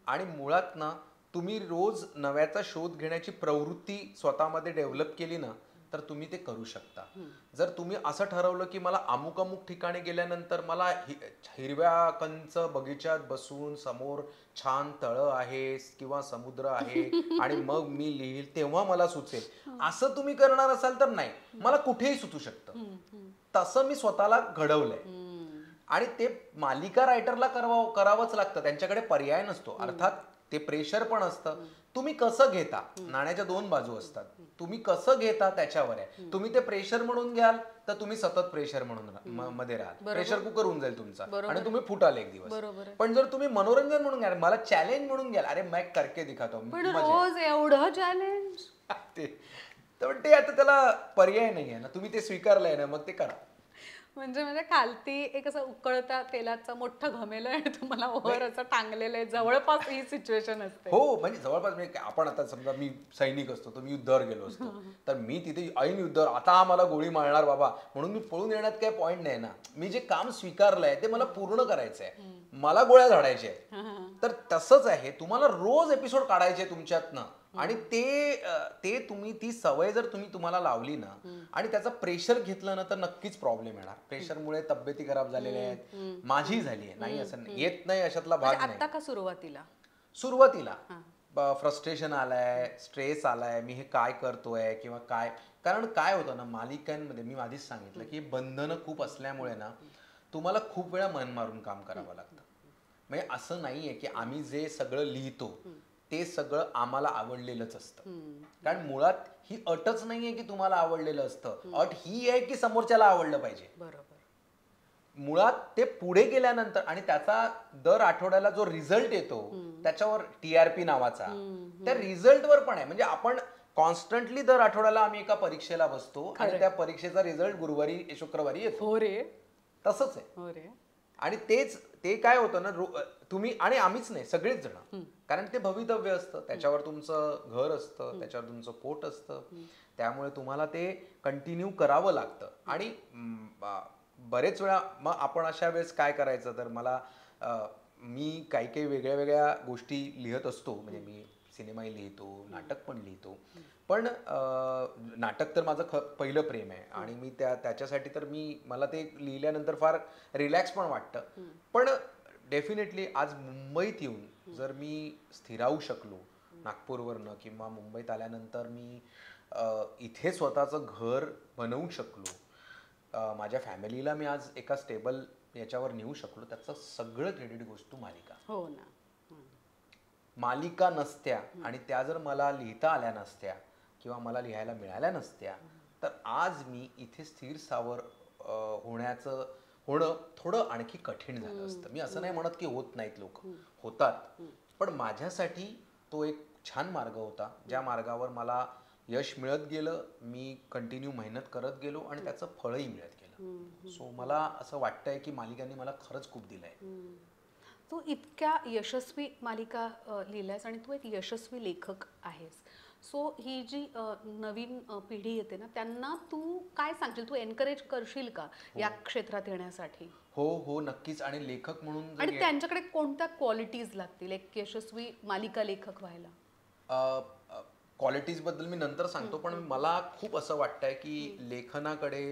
आणि मुळात ना तुम्ही रोज नव्याचा शोध घेण्याची प्रवृत्ती स्वतःमध्ये डेव्हलप केली ना तर तुम्ही ते करू शकता. जर तुम्ही असं ठरवलं की मला अमुक अमुक ठिकाणी गेल्यानंतर मला हिरव्या कंच बगीच्यात बसून समोर छान तळं आहे किंवा समुद्र आहे आणि मग मी लिहील तेव्हा मला सुचेल, असं तुम्ही करणार असाल तर नाही, मला कुठेही सुचू शकतं. तसं मी स्वतःला घडवलंय आणि ते मालिका रायटरला करावंच लागतं, त्यांच्याकडे पर्याय नसतो. अर्थात ते प्रेशर पण असतं. तुम्ही कसं घेता, नाण्याच्या दोन बाजू असतात. तुम्ही कसं घेता त्याच्यावर आहे. तुम्ही ते प्रेशर म्हणून घ्याल तर तुम्ही सतत प्रेशर म्हणून मध्ये राहाल, प्रेशर कुकर होऊन जाईल तुमचा आणि तुम्ही फुटाल एक दिवस. पण जर तुम्ही मनोरंजन म्हणून घ्याल, मला चॅलेंज म्हणून घ्याल, अरे मैं करके दिखाता हूं, पण रोज एवढं चॅलेंज, ते आता त्याला पर्याय नाही आहे ना, तुम्ही ते स्वीकारलंय ना, मग ते करा. म्हणजे खालती एक असं उकळत्या तेलाचा मोठं घमेलं आणि तुम्हाला वर असं टांगलेलं आहे, जवळपास ही सिच्युएशन असते. हो, म्हणजे जवळपास म्हणजे आपण आता समजा मी सैनिक असतो, तर मी युद्धावर गेलो असतो, तर मी तिथे ऐन युद्धावर आता हा मला गोळी मारणार बाबा म्हणून मी पळून येण्यात काही पॉईंट नाही ना. मी जे काम स्वीकारलंय ते मला पूर्ण करायचंय, मला गोळ्या झाडायच्या आहेत. तर तसंच आहे, तुम्हाला रोज एपिसोड काढायचे तुमच्यातनं आणि ते तुम्ही ती सवय जर तुम्हाला लावली ना आणि त्याचा प्रेशर घेतलं ना तर नक्कीच प्रॉब्लेम येणार. प्रेशरमुळे तब्येती खराब झालेल्या आहेत, माझी झाली आहे, नाही असं येत नाही अशातला भाग नाही. आता का सुरुवातीला फ्रस्ट्रेशन आलाय, स्ट्रेस आलाय, मी हे काय करतोय किंवा काय. कारण काय होतं ना, मालिकांमध्ये मी आधीच सांगितलं की बंधनं खूप असल्यामुळे ना तुम्हाला खूप वेळा मन मारून काम करावं लागतं. म्हणजे असं नाहीये की आम्ही जे सगळं लिहितो ते सगळं आम्हाला आवडलेलंच असतं. कारण मुळात ही अटच नाहीये की तुम्हाला आवडलेलं असतं, अट ही आहे की समोरच्याला आवडलं पाहिजे. बरोबर. मुळात ते पुढे गेल्यानंतर आणि त्याचा दर आठवड्याला जो रिझल्ट येतो त्याच्यावर TRP नावाचा, त्या रिझल्टवर पण आहे. म्हणजे आपण कॉन्स्टंटली दर आठवड्याला आम्ही एका परीक्षेला बसतो आणि त्या परीक्षेचा रिझल्ट गुरुवारी शुक्रवारी येतो. हो रे, तसंच आहे. आणि ते काय होतं ना, तुम्ही आणि आम्हीच नाही, सगळेच जण, कारण ते भवितव्य असतं, त्याच्यावर तुमचं घर असतं, त्याच्यावर तुमचं पोट असतं, त्यामुळे तुम्हाला ते कंटिन्यू करावं लागतं. आणि बरेच वेळा मग आपण अशा वेळेस काय करायचं, तर मी काही वेगळ्या वेगळ्या गोष्टी लिहत असतो. म्हणजे मी सिनेमाही लिहितो, नाटक पण लिहितो. पण नाटक तर माझं पहिलं प्रेम आहे आणि मी त्याच्यासाठी तर मला ते लिहिल्यानंतर फार रिलॅक्स पण वाटतं. पण डेफिनेटली आज मुंबईत येऊन जर मी स्थिरावू शकलो नागपूरवरनं किंवा मुंबईत आल्यानंतर मी इथे स्वतःचं घर बनवू शकलो, माझ्या फॅमिलीला मी आज एका स्टेबल याच्यावर नेऊ शकलो, त्याचं सगळं क्रेडिट गोज टू मालिका. हो ना. मालिका नसत्या आणि त्या जर मला लिहिता आल्या नसत्या किंवा मला लिहायला मिळाल्या नसत्या तर आज मी इथे स्थिर सावर होणं थोडं आणखी कठीण झालं असतं. मी असं नाही म्हणत की होत नाहीत, लोक होतात, पण माझ्यासाठी तो एक छान मार्ग होता, ज्या मार्गावर मला यश मिळत गेलं, मी कंटिन्यू मेहनत करत गेलो आणि त्याचं फळही मिळत गेलं. सो मला असं वाटतंय की मालिकांनी मला खरंच खूप दिलंय. तू इतक्या यशस्वी मालिका लिहिल्यास आणि तू एक यशस्वी लेखक आहेस. सो ही जी नवीन पिढी येते ना, त्यांना तू काय सांगशील, तू एनकरेज करशील का या क्षेत्रात येण्यासाठी? हो, नक्कीच. आणि लेखक म्हणून आणि त्यांच्याकडे कोणत्या क्वालिटीज लागतील एक यशस्वी मालिका लेखक व्हायला? क्वालिटीज बद्दल मी नंतर सांगतो, पण मला खूप असं वाटतंय की लेखनाकडे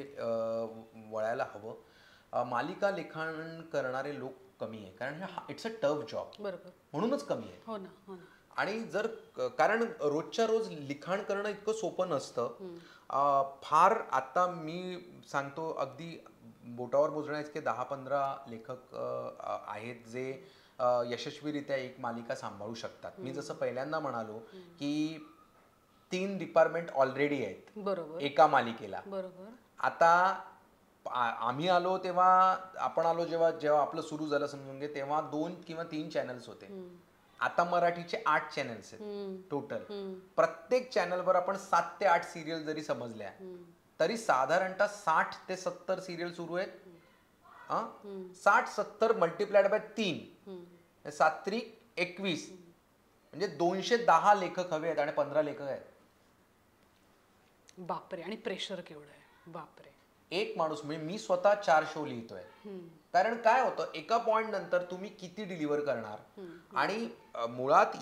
वळायला हवं. मालिका लेखन करणारे लोक कमी आहे, कारण इट्स अ टफ जॉब. बरोबर. म्हणूनच कमी आहे. हो ना. आणि कारण रोजच्या रोज लिखाण करणं इतकं सोपं नसतं. फार आता मी सांगतो, अगदी बोटावर मोजण्या इतके 10-15 लेखक आहेत जे यशस्वीरित्या एक मालिका सांभाळू शकतात. मी जसं पहिल्यांदा म्हणालो की 3 डिपार्टमेंट ऑलरेडी आहेत. बरोबर. एका मालिकेला. बरोबर. आता आम्ही आलो तेव्हा, आपण आलो जेव्हा आपलं सुरू झालं समजून घे, तेव्हा 2 किंवा 3 चॅनल्स होते. आता मराठीचे 8 चॅनल्स आहेत टोटल. प्रत्येक चॅनलवर आपण 7 ते 8 सिरियल जरी समजल्या तरी साधारणतः 60 ते 70 सिरियल सुरू आहेत. 60-70 मल्टिप्लाइड बाय 3, 7 21, म्हणजे 210 लेखक हवे आहेत आणि 15 लेखक आहेत. बापरे. आणि प्रेशर केवढं आहे, बापरे. एक माणूस, म्हणजे मी स्वतः 4 शो लिहितोय. कारण काय होतं, एका पॉइंट नंतर तुम्ही किती डिलिव्हर करणार. आणि मुळात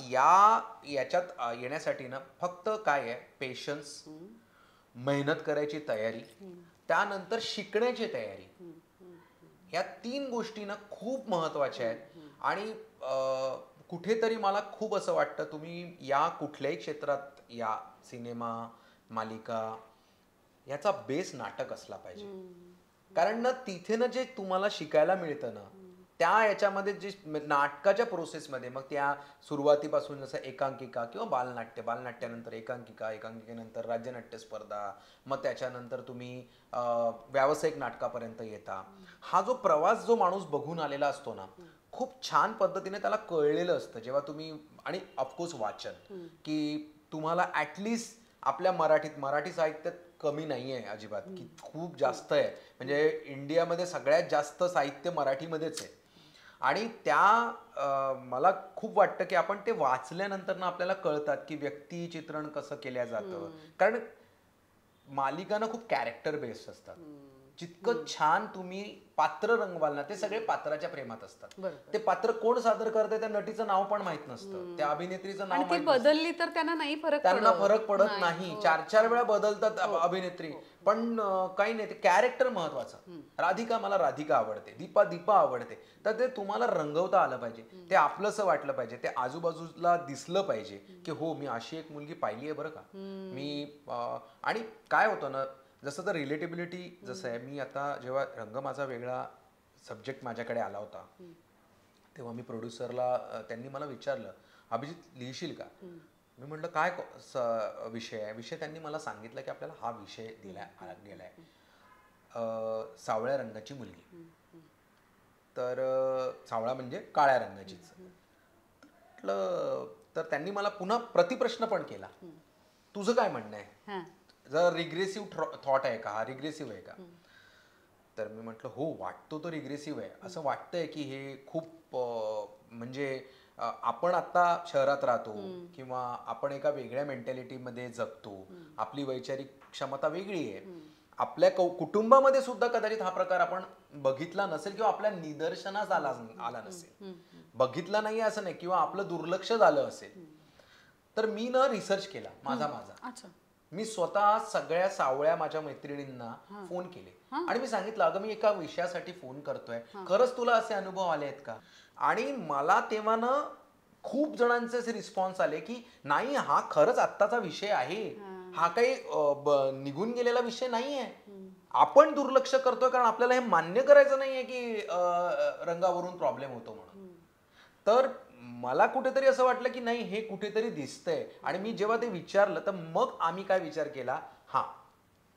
याच्यात येण्यासाठी ना फक्त काय आहे, पेशन्स, मेहनत करायची तयारी, त्यानंतर शिकण्याची तयारी, या 3 गोष्टी ना खूप महत्वाच्या आहेत. आणि कुठेतरी मला खूप असं वाटतं, तुम्ही या कुठल्याही क्षेत्रात या, सिनेमा, मालिका, याचा बेस नाटक असला पाहिजे. कारण ना तिथे ना जे तुम्हाला शिकायला मिळतं ना, त्या याच्यामध्ये जे नाटकाच्या प्रोसेसमध्ये, मग त्या सुरुवातीपासून जसं एकांकिका किंवा बालनाट्य, बालनाट्यानंतर एकांकिका, एकांकिकेनंतर राज्यनाट्य स्पर्धा, मग त्याच्यानंतर तुम्ही व्यावसायिक नाटकापर्यंत येता. हा जो प्रवास जो माणूस बघून आलेला असतो ना, खूप छान पद्धतीने त्याला कळलेलं असतं जेव्हा तुम्ही, आणि ऑफकोर्स वाचन, की तुम्हाला ॲटलिस्ट आपल्या मराठी साहित्यात कमी नाही आहे अजिबात, की खूप जास्त आहे. म्हणजे इंडियामध्ये सगळ्यात जास्त साहित्य मराठीमध्येच आहे. आणि मला खूप वाटतं की आपण ते वाचल्यानंतर ना आपल्याला कळतात की व्यक्तिचित्रण कसं केलं जातं. कारण मालिका ना खूप कॅरेक्टर बेस्ड असतात. जितकं छान तुम्ही पात्र रंगवाल ना, ते सगळे पात्राच्या प्रेमात असतात. ते पात्र कोण सादर करते त्या नटीचं नाव पण माहित नसतं, त्या अभिनेत्रीचं नाव माहित नसतं. बदलली तर त्यांना फरक पडत नाही. 4-4 वेळा बदलतात अभिनेत्री, पण काही नाही, ते कॅरेक्टर महत्वाचं. मला राधिका आवडते, दीपा आवडते, तर ते तुम्हाला रंगवता आलं पाहिजे, ते आपलंसं वाटलं पाहिजे, ते आजूबाजूला दिसलं पाहिजे की हो, मी अशी एक मुलगी पाहिली आहे बरं का मी. आणि काय होतं ना, जसं तर रिलेटेबिलिटी जसं आहे, मी आता जेव्हा रंग माझा वेगळा सब्जेक्ट माझ्याकडे आला होता, तेव्हा मी प्रोड्युसरला, त्यांनी मला विचारलं, अभिजित लिहिशील का? मी म्हटलं काय विषय आहे? विषय त्यांनी मला सांगितलं की आपल्याला हा विषय गेलाय, सावळ्या रंगाची मुलगी. तर सावळा म्हणजे काळ्या रंगाचीच. तर त्यांनी मला पुन्हा प्रतिप्रश्न पण केला, तुझं काय म्हणणं आहे, जर रिग्रेसिव्ह थॉट आहे का, हा रिग्रेसिव्ह आहे का? तर मी म्हटलं हो, वाटतो तो रिग्रेसिव्ह आहे. असं वाटतंय की हे खूप म्हणजे आपण आता शहरात राहतो, किंवा आपण एका वेगळ्या मेंटॅलिटीमध्ये जगतो, आपली वैचारिक क्षमता वेगळी आहे. आपल्या कुटुंबामध्ये सुद्धा कदाचित हा प्रकार आपण बघितला नसेल, किंवा आपल्या निदर्शनास आला नसेल. बघितला नाही असं नाही, किंवा आपलं दुर्लक्ष झालं असेल. तर मी ना रिसर्च केला माझा. मी स्वतः सगळ्या सावळ्या माझ्या मैत्रिणींना फोन केले आणि मी सांगितलं, अगं मी एका विषयासाठी फोन करतोय, खरंच तुला असे अनुभव आले आहेत का? आणि मला तेव्हा ना खूप जणांचे असे रिस्पॉन्स आले की नाही, हा खरंच आत्ताचा विषय आहे, हा काही निघून गेलेला विषय नाहीये. आपण दुर्लक्ष करतोय कारण आपल्याला हे मान्य करायचं नाहीये की रंगावरून प्रॉब्लेम होतो म्हणून. तर मला कुठेतरी असं वाटलं की नाही, हे कुठेतरी दिसतंय. आणि मी जेव्हा ते विचारलं, तर मग आम्ही काय विचार केला, हा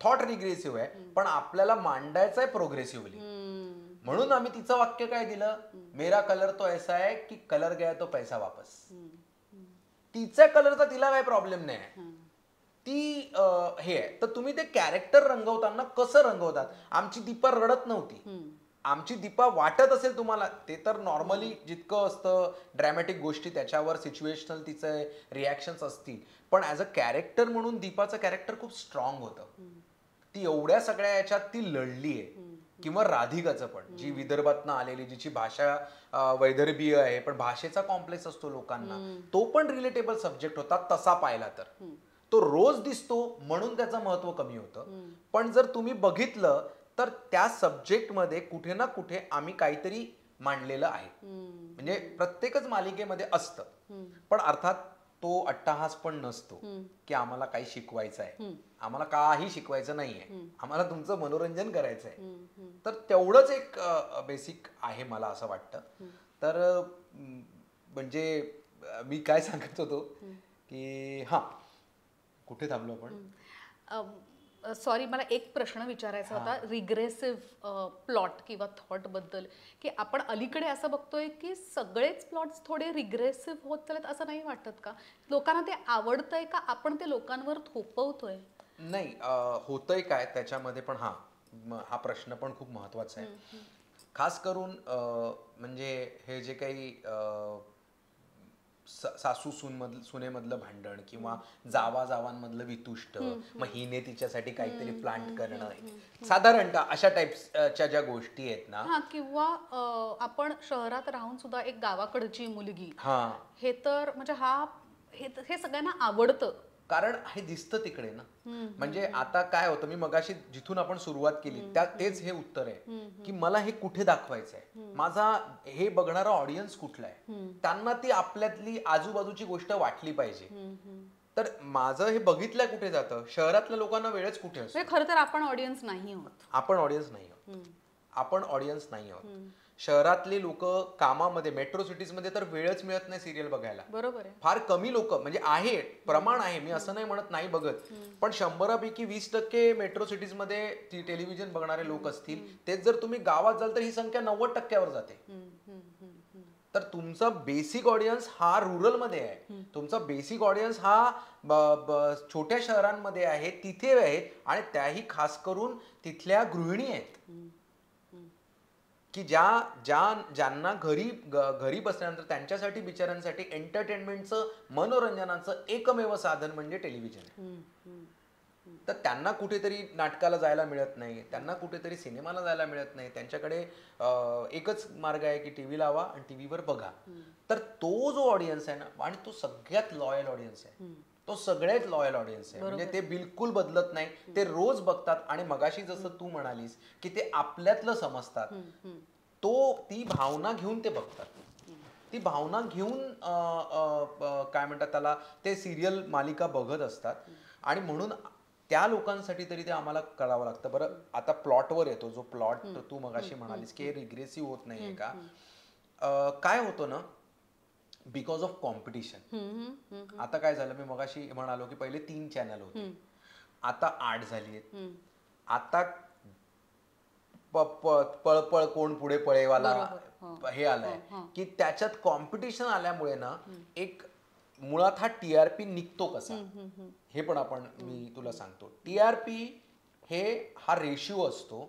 थॉट रिग्रेसिव्ह आहे, पण आपल्याला मांडायचं आहे प्रोग्रेसिव्हली. म्हणून आम्ही तिचं वाक्य काय दिलं, मेरा कलर तो ऐसा है की कलर गया तो पैसा वापस. तिच्या कलरचा तिला काय प्रॉब्लेम नाही, ती हे आहे. तर तुम्ही ते कॅरेक्टर रंगवताना कसं रंगवतात? आमची दीपा रडत नव्हती, आमची दीपा वाटत असेल तुम्हाला, ते तर नॉर्मली जितकं असतं ड्रॅमॅटिक गोष्टी, त्याच्यावर सिच्युएशनल तिचे रिॲक्शन्स असतील, पण ॲज अ कॅरेक्टर म्हणून दीपाचं कॅरेक्टर खूप स्ट्रॉंग होतं. ती एवढ्या सगळ्या याच्यात ती लढली आहे. किंवा राधिकाचं पण, जी विदर्भातनं आलेली, जिची भाषा वैदर्भीय आहे, पण भाषेचा कॉम्प्लेक्स असतो लोकांना, तो पण रिलेटेबल सब्जेक्ट होता तसा पाहिला तर. तो रोज दिसतो म्हणून त्याचं महत्व कमी होतं, पण जर तुम्ही बघितलं तर त्या सब्जेक्टमध्ये कुठे ना कुठे आम्ही काहीतरी मांडलेलं आहे. म्हणजे प्रत्येकच मालिकेमध्ये असतं, पण अर्थात तो अट्टहास पण नसतो की आम्हाला काही शिकवायचं आहे. आम्हाला काही शिकवायचं नाहीये, आम्हाला तुमचं मनोरंजन करायचं आहे. तर तेवढंच एक बेसिक आहे मला असं वाटतं. तर म्हणजे मी काय सांगत होतो की हा, कुठे थांबलो आपण? सॉरी, मला एक प्रश्न विचारायचा होता रिग्रेसिव्ह प्लॉट किंवा थॉट बद्दल, की आपण अलीकडे असं बघतोय की सगळेच प्लॉट्स थोडे रिग्रेसिव्ह होत चालत, असं नाही वाटत का? लोकांना ते आवडतंय का आपण ते लोकांवर थोपवतोय? नाही, होतंय काय त्याच्यामध्ये पण, हा प्रश्न पण खूप महत्वाचा आहे. खास करून म्हणजे हे जे काही सासू सुनेमधलं भांडण, किंवा जावांमधलं वितुष्ट, मग हिने तिच्यासाठी काहीतरी प्लांट करणं, साधारणतः अशा टाइप्सच्या ज्या गोष्टी आहेत ना, किंवा आपण शहरात राहून सुद्धा एक गावाकडची मुलगी, हे तर म्हणजे हे सगळ्यांना आवडतं कारण हे दिसतं तिकडे ना. म्हणजे आता काय होतं, मी मगाशी जिथून आपण सुरुवात केली तेच हे उत्तर आहे की मला हे कुठे दाखवायचं आहे, माझा हे बघणारा ऑडियन्स कुठला आहे, त्यांना ती आपल्यातली आजूबाजूची गोष्ट वाटली पाहिजे. तर माझं हे बघितलंय कुठे जातं, शहरातल्या लोकांना वेळच कुठे असतो. खरं तर आपण ऑडियन्स नाही आहोत. आपण ऑडियन्स नाही आहोत. आपण ऑडियन्स नाही आहोत. शहरातली लोक कामामध्ये, मेट्रो सिटीज मध्ये तर वेळच मिळत नाही सिरियल बघायला. बरोबर आहे. फार कमी लोक, म्हणजे आहे, प्रमाण आहे, मी असं नाही म्हणत नाही बघत, पण 100पैकी 20% मेट्रो सिटीज मध्ये टेलिव्हिजन बघणारे लोक असतील. तेच जर तुम्ही गावात जाल तर ही संख्या 90%वर जाते. तर तुमचा बेसिक ऑडियन्स हा रुरल मध्ये आहे, तुमचा बेसिक ऑडियन्स हा छोट्या शहरांमध्ये आहे, तिथे आहे, आणि त्याही खास करून तिथल्या गृहिणी आहेत की ज्यांना घरी बसल्यानंतर त्यांच्यासाठी बिचाऱ्यांसाठी एंटरटेनमेंटचं, मनोरंजनाचं एकमेव साधन म्हणजे टेलिव्हिजन. तर त्यांना कुठेतरी नाटकाला जायला मिळत नाही, त्यांना कुठेतरी सिनेमाला जायला मिळत नाही, त्यांच्याकडे एकच मार्ग आहे की टीव्ही लावा आणि टीव्हीवर बघा. तर तो जो ऑडियन्स आहे ना, आणि तो सगळ्यात लॉयल ऑडियन्स आहे, तो सगळ्यात लॉयल ऑडियन्स आहे. म्हणजे ते बिलकुल बदलत नाही, ते रोज बघतात. आणि मगाशी जसं तू म्हणालीस की ते आपल्यातलं समजतात, ती भावना घेऊन ते बघतात, ती भावना घेऊन काय म्हणतात त्याला, ते सिरियल मालिका बघत असतात. आणि म्हणून त्या लोकांसाठी तरी ते आम्हाला करावं लागतं. बरं, आता प्लॉटवर येतो. जो प्लॉट तू मगाशी म्हणालीस की रिग्रेसिव्ह होत नाहीये का, काय होतं ना, बिकॉज ऑफ कॉम्पिटिशन. आता काय झालं, मी मगाशी म्हणालो की पहिले 3 चॅनल होते, आता 8 झाली आहेत. आता पळपळ कोण पुढे पळेवाला हे आलंय की त्याच्यात कॉम्पिटिशन आल्यामुळे ना, एक मुळात हा टीआरपी निघतो कसा हे पण मी तुला सांगतो. टीआरपी हा रेशिओ असतो,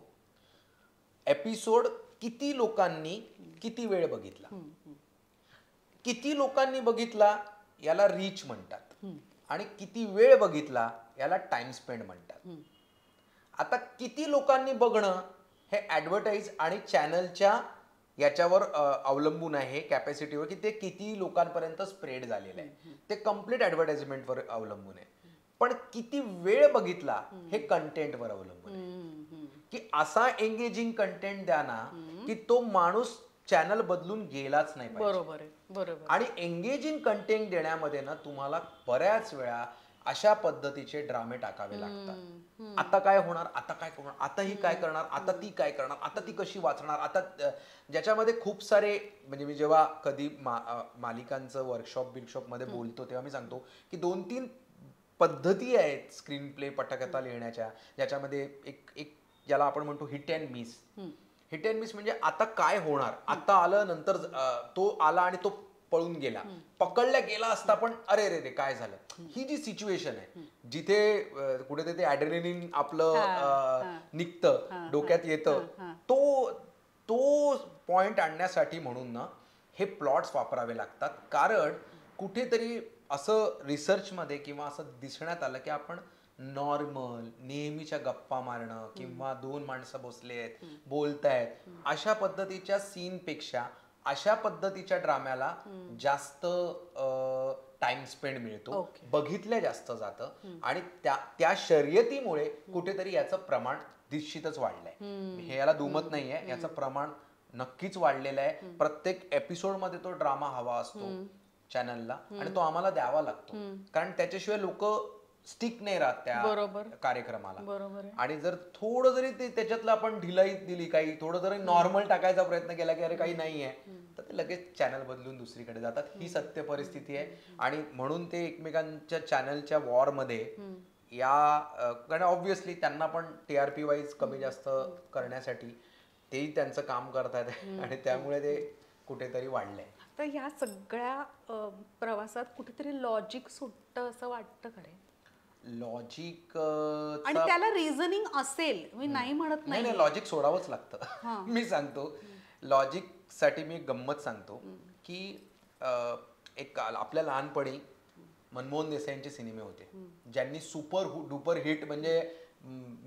एपिसोड किती लोकांनी किती वेळ बघितला. किती लोकांनी बघितला याला रीच म्हणतात, आणि किती वेळ बघितला याला टाइम स्पेंड म्हणतात. आता किती लोकांनी बघणं हे ऍडव्हर्टाईज आणि चॅनलच्या याच्यावर अवलंबून आहे, कॅपॅसिटीवर, की ते किती लोकांपर्यंत स्प्रेड झालेलं आहे. ते कम्प्लीट ऍडव्हर्टाइजमेंटवर अवलंबून आहे. पण किती वेळ बघितला हे कंटेंटवर अवलंबून आहे, की असा एंगेजिंग कंटेंट द्या ना की तो माणूस चॅनल बदलून गेलाच नाही पाहिजे. बरोबर आहे, बरोबर. आणि एंगेजिंग कंटेंट देण्यामध्ये ना तुम्हाला बऱ्याच वेळा अशा पद्धतीचे ड्रामे टाकावे लागतात. आता काय होणार, आता काय होणार, आता ही काय करणार, आता ती काय करणार, आता ती कशी वाचणार, आता ज्याच्यामध्ये खूप सारे, म्हणजे मी जेव्हा कधी मालिकांचं वर्कशॉप मध्ये बोलतो तेव्हा मी सांगतो की 2-3 पद्धती आहेत स्क्रीन प्ले, पटकथा लिहिण्याच्या, ज्याच्यामध्ये एक ज्याला आपण म्हणतो hit and miss. Hit and miss म्हणजे आता काय होणार, आता आलं, नंतर तो आला आणि तो पळून गेला, पकडला गेला असता पण अरे रे रे काय झालं, ही जी सिच्युएशन आहे जिथे कुठे ते ॲड्रेनालिन आपलं निघतं, डोक्यात येतं, तो पॉइंट आणण्यासाठी म्हणून ना हे प्लॉट्स वापरावे लागतात. कारण कुठेतरी असं रिसर्चमध्ये किंवा असं दिसण्यात आलं की आपण नॉर्मल नेहमीच्या गप्पा मारणं किंवा 2 माणसं बसले आहेत बोलतायत अशा पद्धतीच्या सीनपेक्षा अशा पद्धतीच्या ड्राम्याला जास्त टाइम स्पेंड मिळतो, बघितल्या जास्त जातं. आणि त्या शर्यतीमुळे कुठेतरी याचं प्रमाण निश्चितच वाढलंय. हे याला दुमत नाहीये, याचं प्रमाण नक्कीच वाढलेलं आहे. प्रत्येक एपिसोड मध्ये तो ड्रामा हवा असतो चॅनलला, आणि तो आम्हाला द्यावा लागतो, कारण त्याच्याशिवाय लोक स्टिक नाही राहत त्या कार्यक्रमाला. आणि जर थोडं जरी त्याच्यातलं आपण ढिलाई दिली, काही थोडं जरी नॉर्मल टाकायचा प्रयत्न केला की अरे काही नाहीये, तर ते लगेच चॅनल बदलून दुसरीकडे जातात. ही सत्य परिस्थिती आहे. आणि म्हणून ते एकमेकांच्या चॅनलच्या वॉर मध्ये कारण ऑब्व्हियसली त्यांना पण टीआरपी वाईज कमी जास्त करण्यासाठी तेही त्यांचं काम करतात, आणि त्यामुळे ते कुठेतरी वाढलंय. तर ह्या सगळ्या प्रवासात कुठेतरी लॉजिक सुटतं असं वाटतं का रे? लॉजिक आणि त्याला रिझनिंग असेल, मी नाही म्हणत नाही, लॉजिक सोडावंच लागतं. मी सांगतो लॉजिक साठी, मी गंमत सांगतो की एक आपल्या लहानपणी मनमोहन देसाईंचे सिनेमे होते ज्यांनी सुपर डुपर हिट, म्हणजे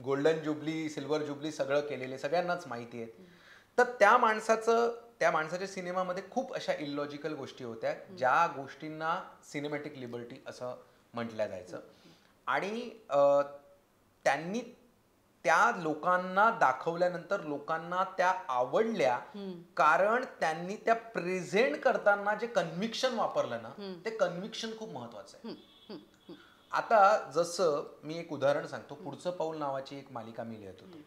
गोल्डन जुबली, सिल्वर जुबली सगळं केलेले सगळ्यांनाच माहिती आहे. तर त्या माणसाच्या सिनेमामध्ये खूप अशा इलॉजिकल गोष्टी होत्या, ज्या गोष्टींना सिनेमॅटिक लिबर्टी असं म्हटलं जायचं. आणि त्यांनी त्या लोकांना दाखवल्यानंतर लोकांना त्या आवडल्या, कारण त्यांनी त्या प्रेझेंट करताना जे कन्व्हिक्शन वापरलं ना, ते कन्व्हिक्शन खूप महत्वाचं आहे. आता जसं मी एक उदाहरण सांगतो. पुढचं पाऊल नावाची एक मालिका मी लिहित होतो.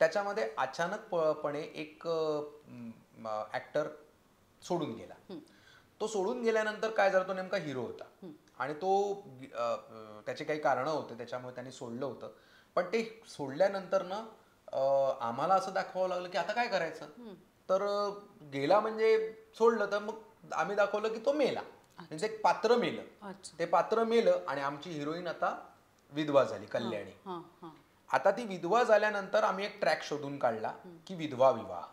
त्याच्यामध्ये अचानकपणे एक ऍक्टर सोडून गेला. तो सोडून गेल्यानंतर काय झालं, तो नेमका हिरो होता आणि तो त्याचे काही कारणं होते त्याच्यामुळे त्यांनी सोडलं होतं. पण ते सोडल्यानंतर ना आम्हाला असं दाखवावं लागलं की आता काय करायचं. तर गेला म्हणजे सोडलं, तर मग आम्ही दाखवलं की तो मेला, म्हणजे एक पात्र मेलं. ते पात्र मेलं आणि आमची हिरोईन आता विधवा झाली, कल्याणी. आता ती विधवा झाल्यानंतर आम्ही एक ट्रॅक शोधून काढला की विधवा विवाह,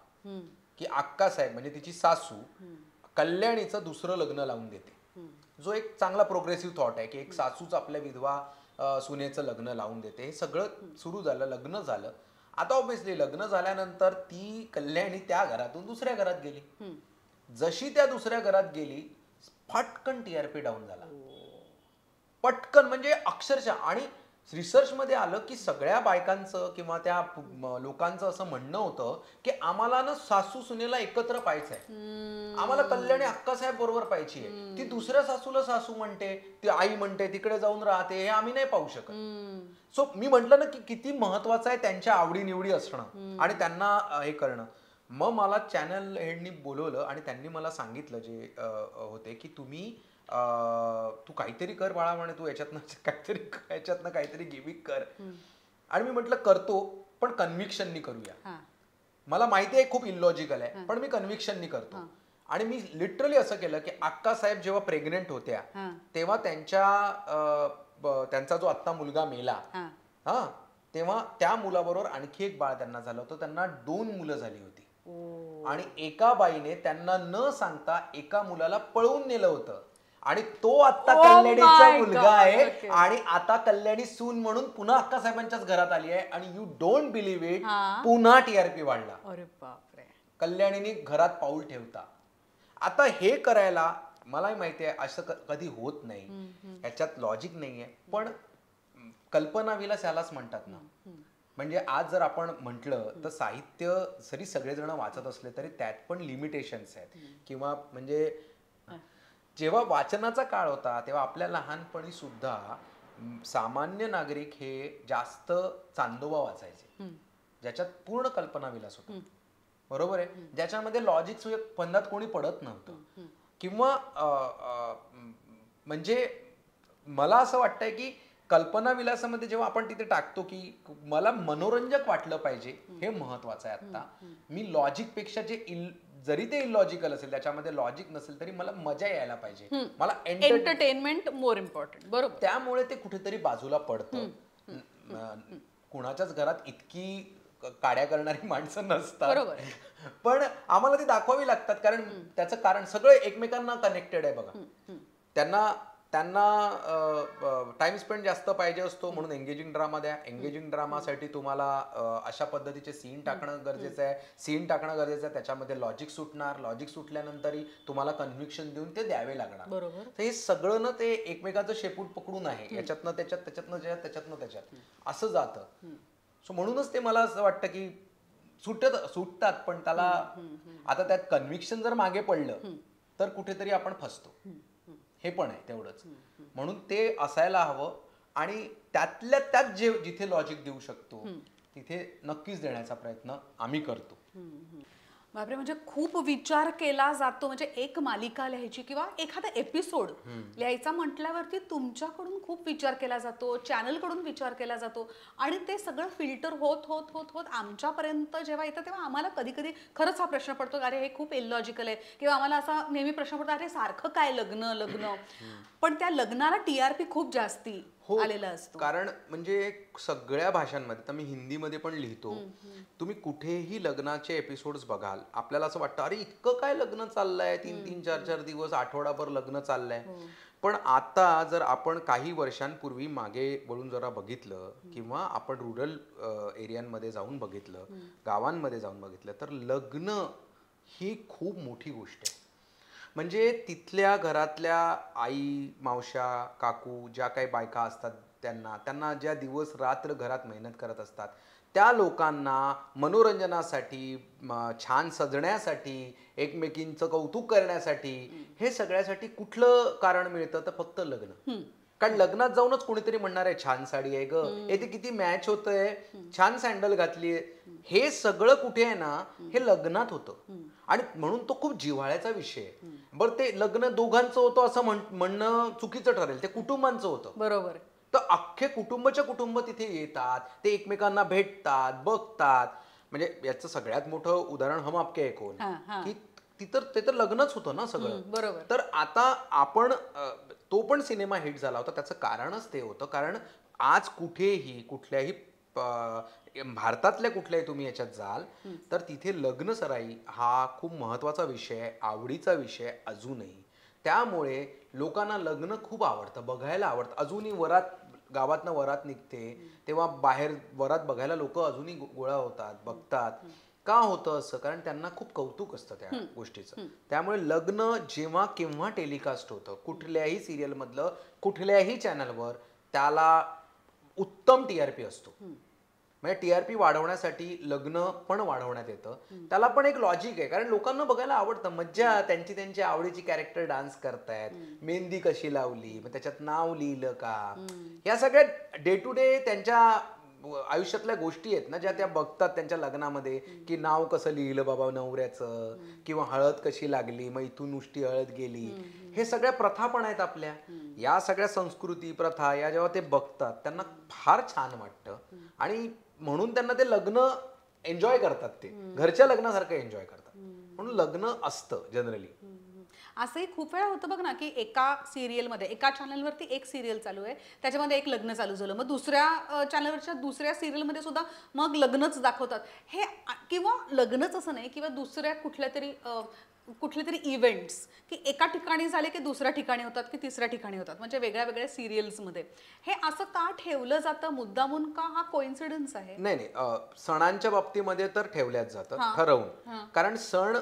की अक्कासाहेब म्हणजे तिची सासू कल्याणीचं दुसरं लग्न लावून देते. जो एक चांगला प्रोग्रेसिव्ह थॉट आहे की एक सासूच आपल्या विधवा सुनेचं लग्न लावून देते. हे सगळं सुरू झालं, लग्न झालं. आता ऑब्व्हियसली लग्न झाल्यानंतर ती कल्याणी त्या घरातून दुसऱ्या घरात गेली. जशी त्या दुसऱ्या घरात गेली, फटकन टीआरपी डाऊन झाला, पटकन, म्हणजे अक्षरशः. आणि रिसर्चमध्ये आलं की सगळ्या बायकांचं किंवा त्या लोकांचं असं म्हणणं होतं की आम्हाला ना सासू सुनेला एकत्र पाहायचंय, आम्हाला कल्याणी अक्कासाहेब बरोबर पाहिजे. ती दुसऱ्या सासूला सासू म्हणते, ती आई म्हणते, तिकडे जाऊन राहते, हे आम्ही नाही पाहू शकत. सो मी म्हटलं ना की किती महत्वाचं आहे त्यांच्या आवडीनिवडी असणं आणि त्यांना हे करणं. मग मला चॅनल हेडनी बोलवलं आणि त्यांनी मला सांगितलं जे होते की तुम्ही तू काहीतरी कर बाळा, म्हणे तू याच्यातनं काहीतरी गिमिक कर. आणि मी म्हटलं करतो, पण कन्व्हिक्शननी करूया. मला माहिती आहे खूप इलॉजिकल आहे, पण मी कन्व्हिक्शननी करतो. आणि मी लिटरली असं केलं की अक्कासाहेब जेव्हा प्रेग्नेंट होत्या तेव्हा त्यांचा जो आत्ता मुलगा मेला, तेव्हा त्या मुलाबरोबर आणखी एक बाळ त्यांना झालं होतं. त्यांना 2 मुलं झाली होती आणि एका बाईने त्यांना न सांगता एका मुलाला पळवून नेलं होतं. आणि तो आता कल्याणीचा मुलगा आहे आणि आता कल्याणी सून म्हणून पुन्हा अक्कासाहेबांच्याच घरात आली आहे. आणि यू डोंट बिलीव्ह इट, पुन्हा टीआरपी वाढला. अरे बापरे. कल्याणीने घरात पाऊल ठेवता. आता हे करायला मलाही माहिती आहे असं कधी होत नाही, याच्यात लॉजिक नाहीये, पण कल्पना विलास यालाच म्हणतात ना. म्हणजे आज जर आपण म्हटलं तर साहित्य जरी सगळेजण वाचत असले तरी त्यात पण लिमिटेशन्स आहेत. किंवा म्हणजे जेव्हा वाचनाचा काळ होता तेव्हा आपल्या लहानपणी सुद्धा सामान्य नागरिक हे जास्त चांदोबा वाचायचे, ज्याच्यात पूर्ण कल्पना विलास होता. बरोबर आहे, ज्याच्यामध्ये लॉजिक फंदात कोणी पडत नव्हतं. किंवा म्हणजे मला असं वाटतंय की कल्पना विलासामध्ये जेव्हा आपण तिथे टाकतो की मला मनोरंजक वाटलं पाहिजे, हे महत्वाचं आहे. आता मी लॉजिक पेक्षा जरी ते इलॉजिकल असेल, त्याच्यामध्ये लॉजिक नसेल तरी मला मजा यायला पाहिजे, मला एंटरटेनमेंट मोर इम्पॉर्टंट. बरोबर. त्यामुळे ते कुठेतरी बाजूला पडतं. कुणाच्याच घरात इतकी काड्या करणारी माणसं नसतात, पण आम्हाला ती दाखवावी लागतात, कारण त्याचं कारण सगळं एकमेकांना कनेक्टेड आहे. बघा, त्यांना टाइम स्पेंड जास्त पाहिजे असतो, म्हणून एंगेजिंग ड्रामा द्या. एंगेजिंग ड्रामासाठी तुम्हाला अशा पद्धतीचे सीन टाकणं गरजेचं आहे. त्याच्यामध्ये लॉजिक सुटणार, लॉजिक सुटल्यानंतरही तुम्हाला कन्व्हिक्शन देऊन ते द्यावे लागणार. बरोबर. तर हे सगळं ना ते एकमेकाचं शेपूट पकडून आहे, याच्यातनं त्याच्यात असं जातं. सो म्हणूनच ते मला असं वाटतं की सुटतात, पण त्याला आता त्यात कन्व्हिक्शन जर मागे पडलं तर कुठेतरी आपण फसतो. हे पण आहे तेवढंच. म्हणून ते असायला हवं आणि त्यातल्या त्यात जिथे लॉजिक देऊ शकतो तिथे नक्कीच देण्याचा प्रयत्न आम्ही करतो. बापरे, म्हणजे खूप विचार केला जातो. म्हणजे एक मालिका लिहायची किंवा एखादा एपिसोड लिहायचा म्हटल्यावरती तुमच्याकडून खूप विचार केला जातो, चॅनलकडून विचार केला जातो आणि ते सगळं फिल्टर होत होत होत होत आमच्यापर्यंत जेव्हा येतं तेव्हा आम्हाला कधी कधी खरंच हा प्रश्न पडतो, अरे हे खूप इलॉजिकल आहे. किंवा आम्हाला असा नेहमी प्रश्न पडतो, अरे सारखं काय लग्न. पण त्या लग्नाला टीआरपी खूप जास्ती आलेला असतो. कारण म्हणजे सगळ्या भाषांमध्ये, तर मी हिंदीमध्ये पण लिहितो, तुम्ही कुठेही लग्नाचे एपिसोड्स बघाल, आपल्याला असं वाटतं अरे इतकं काय लग्न चाललंय, 3-3, 4-4 दिवस, आठवडाभर लग्न चाललंय. पण आता जर आपण काही वर्षांपूर्वी मागे वळून जरा बघितलं किंवा आपण रुरल एरियांमध्ये जाऊन बघितलं, गावांमध्ये जाऊन बघितलं, तर लग्न ही खूप मोठी गोष्ट आहे. म्हणजे तिथल्या घरातल्या आई, मावश्या, काकू ज्या काही बायका असतात त्यांना त्यांना ज्या दिवस रात्र घरात मेहनत करत असतात, त्या लोकांना मनोरंजनासाठी, छान सजण्यासाठी, एकमेकींचं कौतुक करण्यासाठी, हे सगळ्यासाठी कुठलं कारण मिळतं? तर फक्त लग्न. कारण लग्नात जाऊनच कोणीतरी म्हणणार आहे छान साडी आहे ग, ते किती मॅच होतंय, छान सँडल घातलीये. हे सगळं कुठे आहे ना, हे लग्नात होतं. आणि म्हणून तो खूप जिव्हाळ्याचा विषय आहे. बरं, ते लग्न दोघांचं होतं असं म्हणणं चुकीचं ठरेल, ते कुटुंबांचं होतं. बरोबर. तर अख्खे कुटुंबाच्या कुटुंब तिथे येतात, ते एकमेकांना भेटतात, बघतात. म्हणजे याचं सगळ्यात मोठं उदाहरण हम आपके है कौन, की ते तर लग्नच होतं ना सगळं. बरोबर. तर आता आपण तो पण सिनेमा हिट झाला होता, त्याचं कारणच ते होतं. कारण आज कुठेही कुठल्याही भारतातल्या कुठल्याही तुम्ही याच्यात जाल तर तिथे लग्न सराई हा खूप महत्वाचा विषय आहे, आवडीचा विषय अजूनही. त्यामुळे लोकांना लग्न खूप आवडतं, बघायला आवडतं. अजूनही गावातनं वरात निघते तेव्हा बाहेर वरात बघायला लोक अजूनही गोळा होतात, बघतात. का होतं असं? कारण त्यांना खूप कौतुक असतं त्या गोष्टीचं. त्यामुळे लग्न जेव्हा केव्हा टेलिकास्ट होतं कुठल्याही सिरियल मधलं, कुठल्याही चॅनलवर, त्याला उत्तम टीआरपी असतो. म्हणजे टीआरपी वाढवण्यासाठी लग्न पण वाढवण्यात येतं. त्याला पण एक लॉजिक आहे, कारण लोकांना बघायला आवडतं, मज्जा, त्यांची आवडीची कॅरेक्टर डान्स करतायत, मेहंदी कशी लावली, मग त्याच्यात नाव लिहिलं का, या सगळ्या डे टू डे त्यांच्या आयुष्यातल्या गोष्टी आहेत ना, ज्या त्या बघतात त्यांच्या लग्नामध्ये, की नाव कसं लिहिलं बाबा नवऱ्याचं, किंवा हळद कशी लागली, मग इथून नुसती हळद गेली. हे सगळ्या प्रथा पण आहेत आपल्या. या सगळ्या संस्कृती प्रथा या जेव्हा ते बघतात त्यांना फार छान वाटतं, आणि म्हणून त्यांना ते लग्न एन्जॉय करतात, ते घरच्या लग्नासारखं एन्जॉय करतात. म्हणून लग्न असतं जनरली. असंही खूप वेळा होतं बघ ना, की एका सिरियलमध्ये, एका चॅनलवरती एक सिरियल चालू आहे, त्याच्यामध्ये एक लग्न चालू झालं, मग दुसऱ्या चॅनलवरच्या दुसऱ्या सिरियलमध्ये सुद्धा मग लग्नच दाखवतात. हे किंवा लग्नच असं नाही, किंवा दुसऱ्या कुठले तरी इव्हेंट्स, की एका ठिकाणी झाले की दुसऱ्या ठिकाणी होतात, की तिसऱ्या ठिकाणी होतात, म्हणजे वेगळ्या वेगळ्या सिरियल्समध्ये. हे असं का ठेवलं जातं मुद्दामून, का हा कोइन्सिडन्स आहे? नाही, सणांच्या बाबतीमध्ये तर ठेवल्याच जातं ठरवून. कारण सण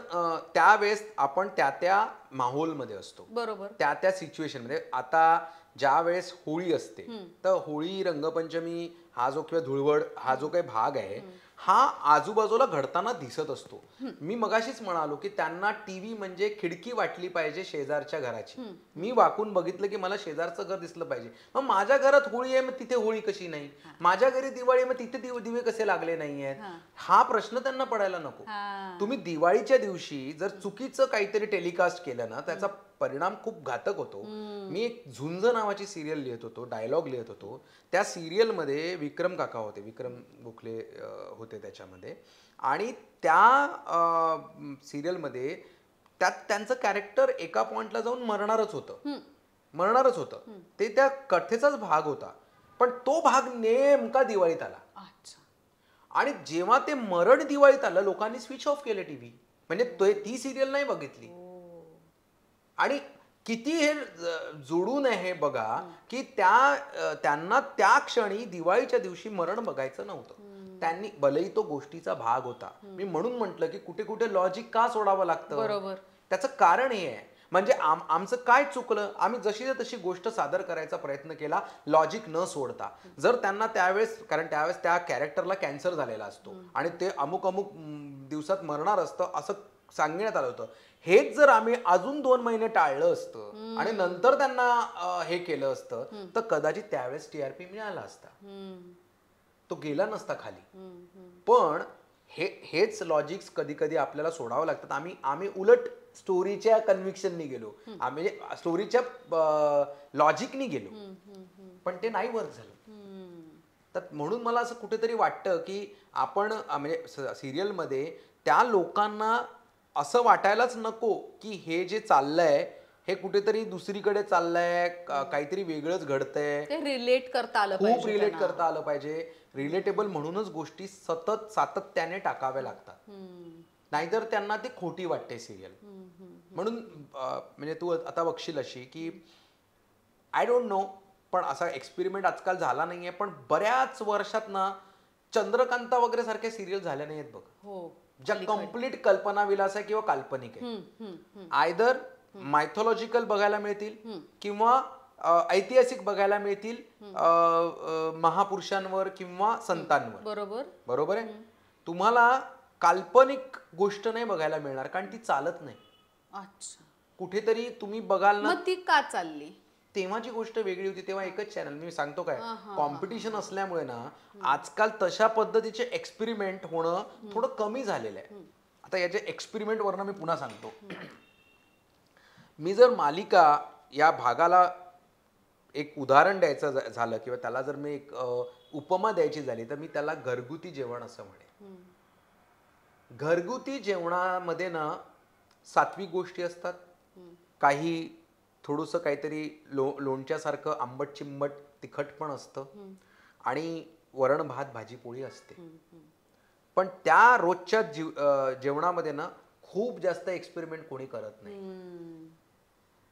त्यावेळेस आपण त्या माहोलमध्ये असतो, बरोबर, त्या सिच्युएशन मध्ये. आता ज्या वेळेस होळी असते, तर होळी, रंगपंचमी हा जो, किंवा धुळवड हा जो काही भाग आहे, हा आजूबाजूला घडताना दिसत असतो. मी मगाशीच म्हणालो की त्यांना टीव्ही म्हणजे खिडकी वाटली पाहिजे शेजारच्या घराची. मी वाकून बघितलं की मला शेजारचं घर दिसलं पाहिजे. मग माझ्या घरात होळी आहे, मग तिथे होळी कशी नाही? माझ्या घरी दिवाळी, मग तिथे दिवे कसे लागले नाहीयेत? हा प्रश्न त्यांना पडायला नको. तुम्ही दिवाळीच्या दिवशी जर चुकीचं काहीतरी टेलिकास्ट केलं ना, त्याचा परिणाम खूप घातक होतो. मी एक झुंज नावाची सिरियल लिहित होतो, डायलॉग लिहित होतो. त्या सिरियलमध्ये विक्रम काका होते, विक्रम गोखले होते त्याच्यामध्ये. आणि त्या सिरियलमध्ये त्यांचं कॅरेक्टर एका पॉइंटला जाऊन मरणारच होतं. ते त्या कथेचाच भाग होता, पण तो भाग नेमका दिवाळीत आला. आणि जेव्हा ते मरण दिवाळीत आलं, लोकांनी स्विच ऑफ केले टीव्ही, म्हणजे ती सिरियल नाही बघितली. आणि किती हे जोडून आहे हे बघा, की त्यांना त्या क्षणी दिवाळीच्या दिवशी मरण बघायचं नव्हतं. त्यांनी, भलेही तो गोष्टीचा भाग होता, मी म्हणून म्हटलं की कुठे कुठे लॉजिक का सोडावं लागतं. बरोबर. त्याचं कारण हे आहे, म्हणजे आमचं काय चुकलं, आम्ही जशी तशी गोष्ट सादर करायचा प्रयत्न केला, लॉजिक न सोडता. जर त्यांना त्यावेळेस, कारण त्यावेळेस त्या कॅरेक्टरला कॅन्सर झालेला असतो आणि ते अमुक दिवसात मरणार असतं असं सांगण्यात आलं होतं, हेच जर आम्ही अजून 2 महिने टाळलं असतं आणि नंतर त्यांना हे केलं असतं, तर कदाचित त्यावेळेस टीआरपी मिळाला असता, तो गेला नसता खाली. पण हेच लॉजिक्स कधी कधी आपल्याला सोडावं लागतात. आम्ही उलट स्टोरीच्या कन्व्हिक्शननी गेलो, आम्ही स्टोरीच्या लॉजिकनी गेलो, पण ते नाही वर्क झालं. तर म्हणून मला असं कुठेतरी वाटतं की आपण, म्हणजे सिरियलमध्ये त्या लोकांना असं वाटायलाच नको की हे जे चाललंय हे कुठेतरी दुसरीकडे चाललंय, काहीतरी वेगळंच घडतंय. ते रिलेट करता आलं पाहिजे, खूप रिलेट करता आलं पाहिजे. रिलेटेबल म्हणूनच गोष्टी सातत्याने टाकाव्या लागतात, नाहीतर त्यांना ती खोटी वाटते सिरियल. म्हणून म्हणजे तू आता बघशील अशी की, आय डोंट नो, पण असा एक्सपेरिमेंट आजकाल झाला नाहीये, पण बऱ्याच वर्षात ना चंद्रकांता वगैरे सारख्या सिरियल झाल्या नाहीयेत बघ, ज्या कम्प्लीट कल्पना विलास आहे किंवा काल्पनिक आहे. आयदर मायथॉलॉजिकल बघायला मिळतील किंवा ऐतिहासिक बघायला मिळतील महापुरुषांवर किंवा संतांवर. बरोबर. बरोबर आहे. तुम्हाला काल्पनिक गोष्ट नाही बघायला मिळणार कारण ती चालत नाही. अच्छा. कुठेतरी तुम्ही बघाल ना, मग ती का चालली? तेव्हाची गोष्ट वेगळी होती. तेव्हा एकच चॅनल. मी सांगतो काय, कॉम्पिटिशन असल्यामुळे ना आजकाल तशा पद्धतीचे एक्सपेरिमेंट होणं थोडं कमी झालेलं आहे. आता याचे एक्सपेरिमेंट वरनं मी पुन्हा सांगतो. मी जर मालिका या भागाला एक उदाहरण द्यायचं झालं किंवा त्याला जर मी एक उपमा द्यायची झाली तर मी त्याला घरगुती जेवण असं म्हणेन. घरगुती जेवणामध्ये ना सात्विक गोष्टी असतात, काही थोडंसं काहीतरी लोणच्यासारखं आंबट चिंबट तिखट पण असतं आणि वरण भात भाजी पोळी असते. पण त्या रोजच्या जेवणामध्ये ना खूप जास्त एक्सपेरिमेंट कोणी करत नाही.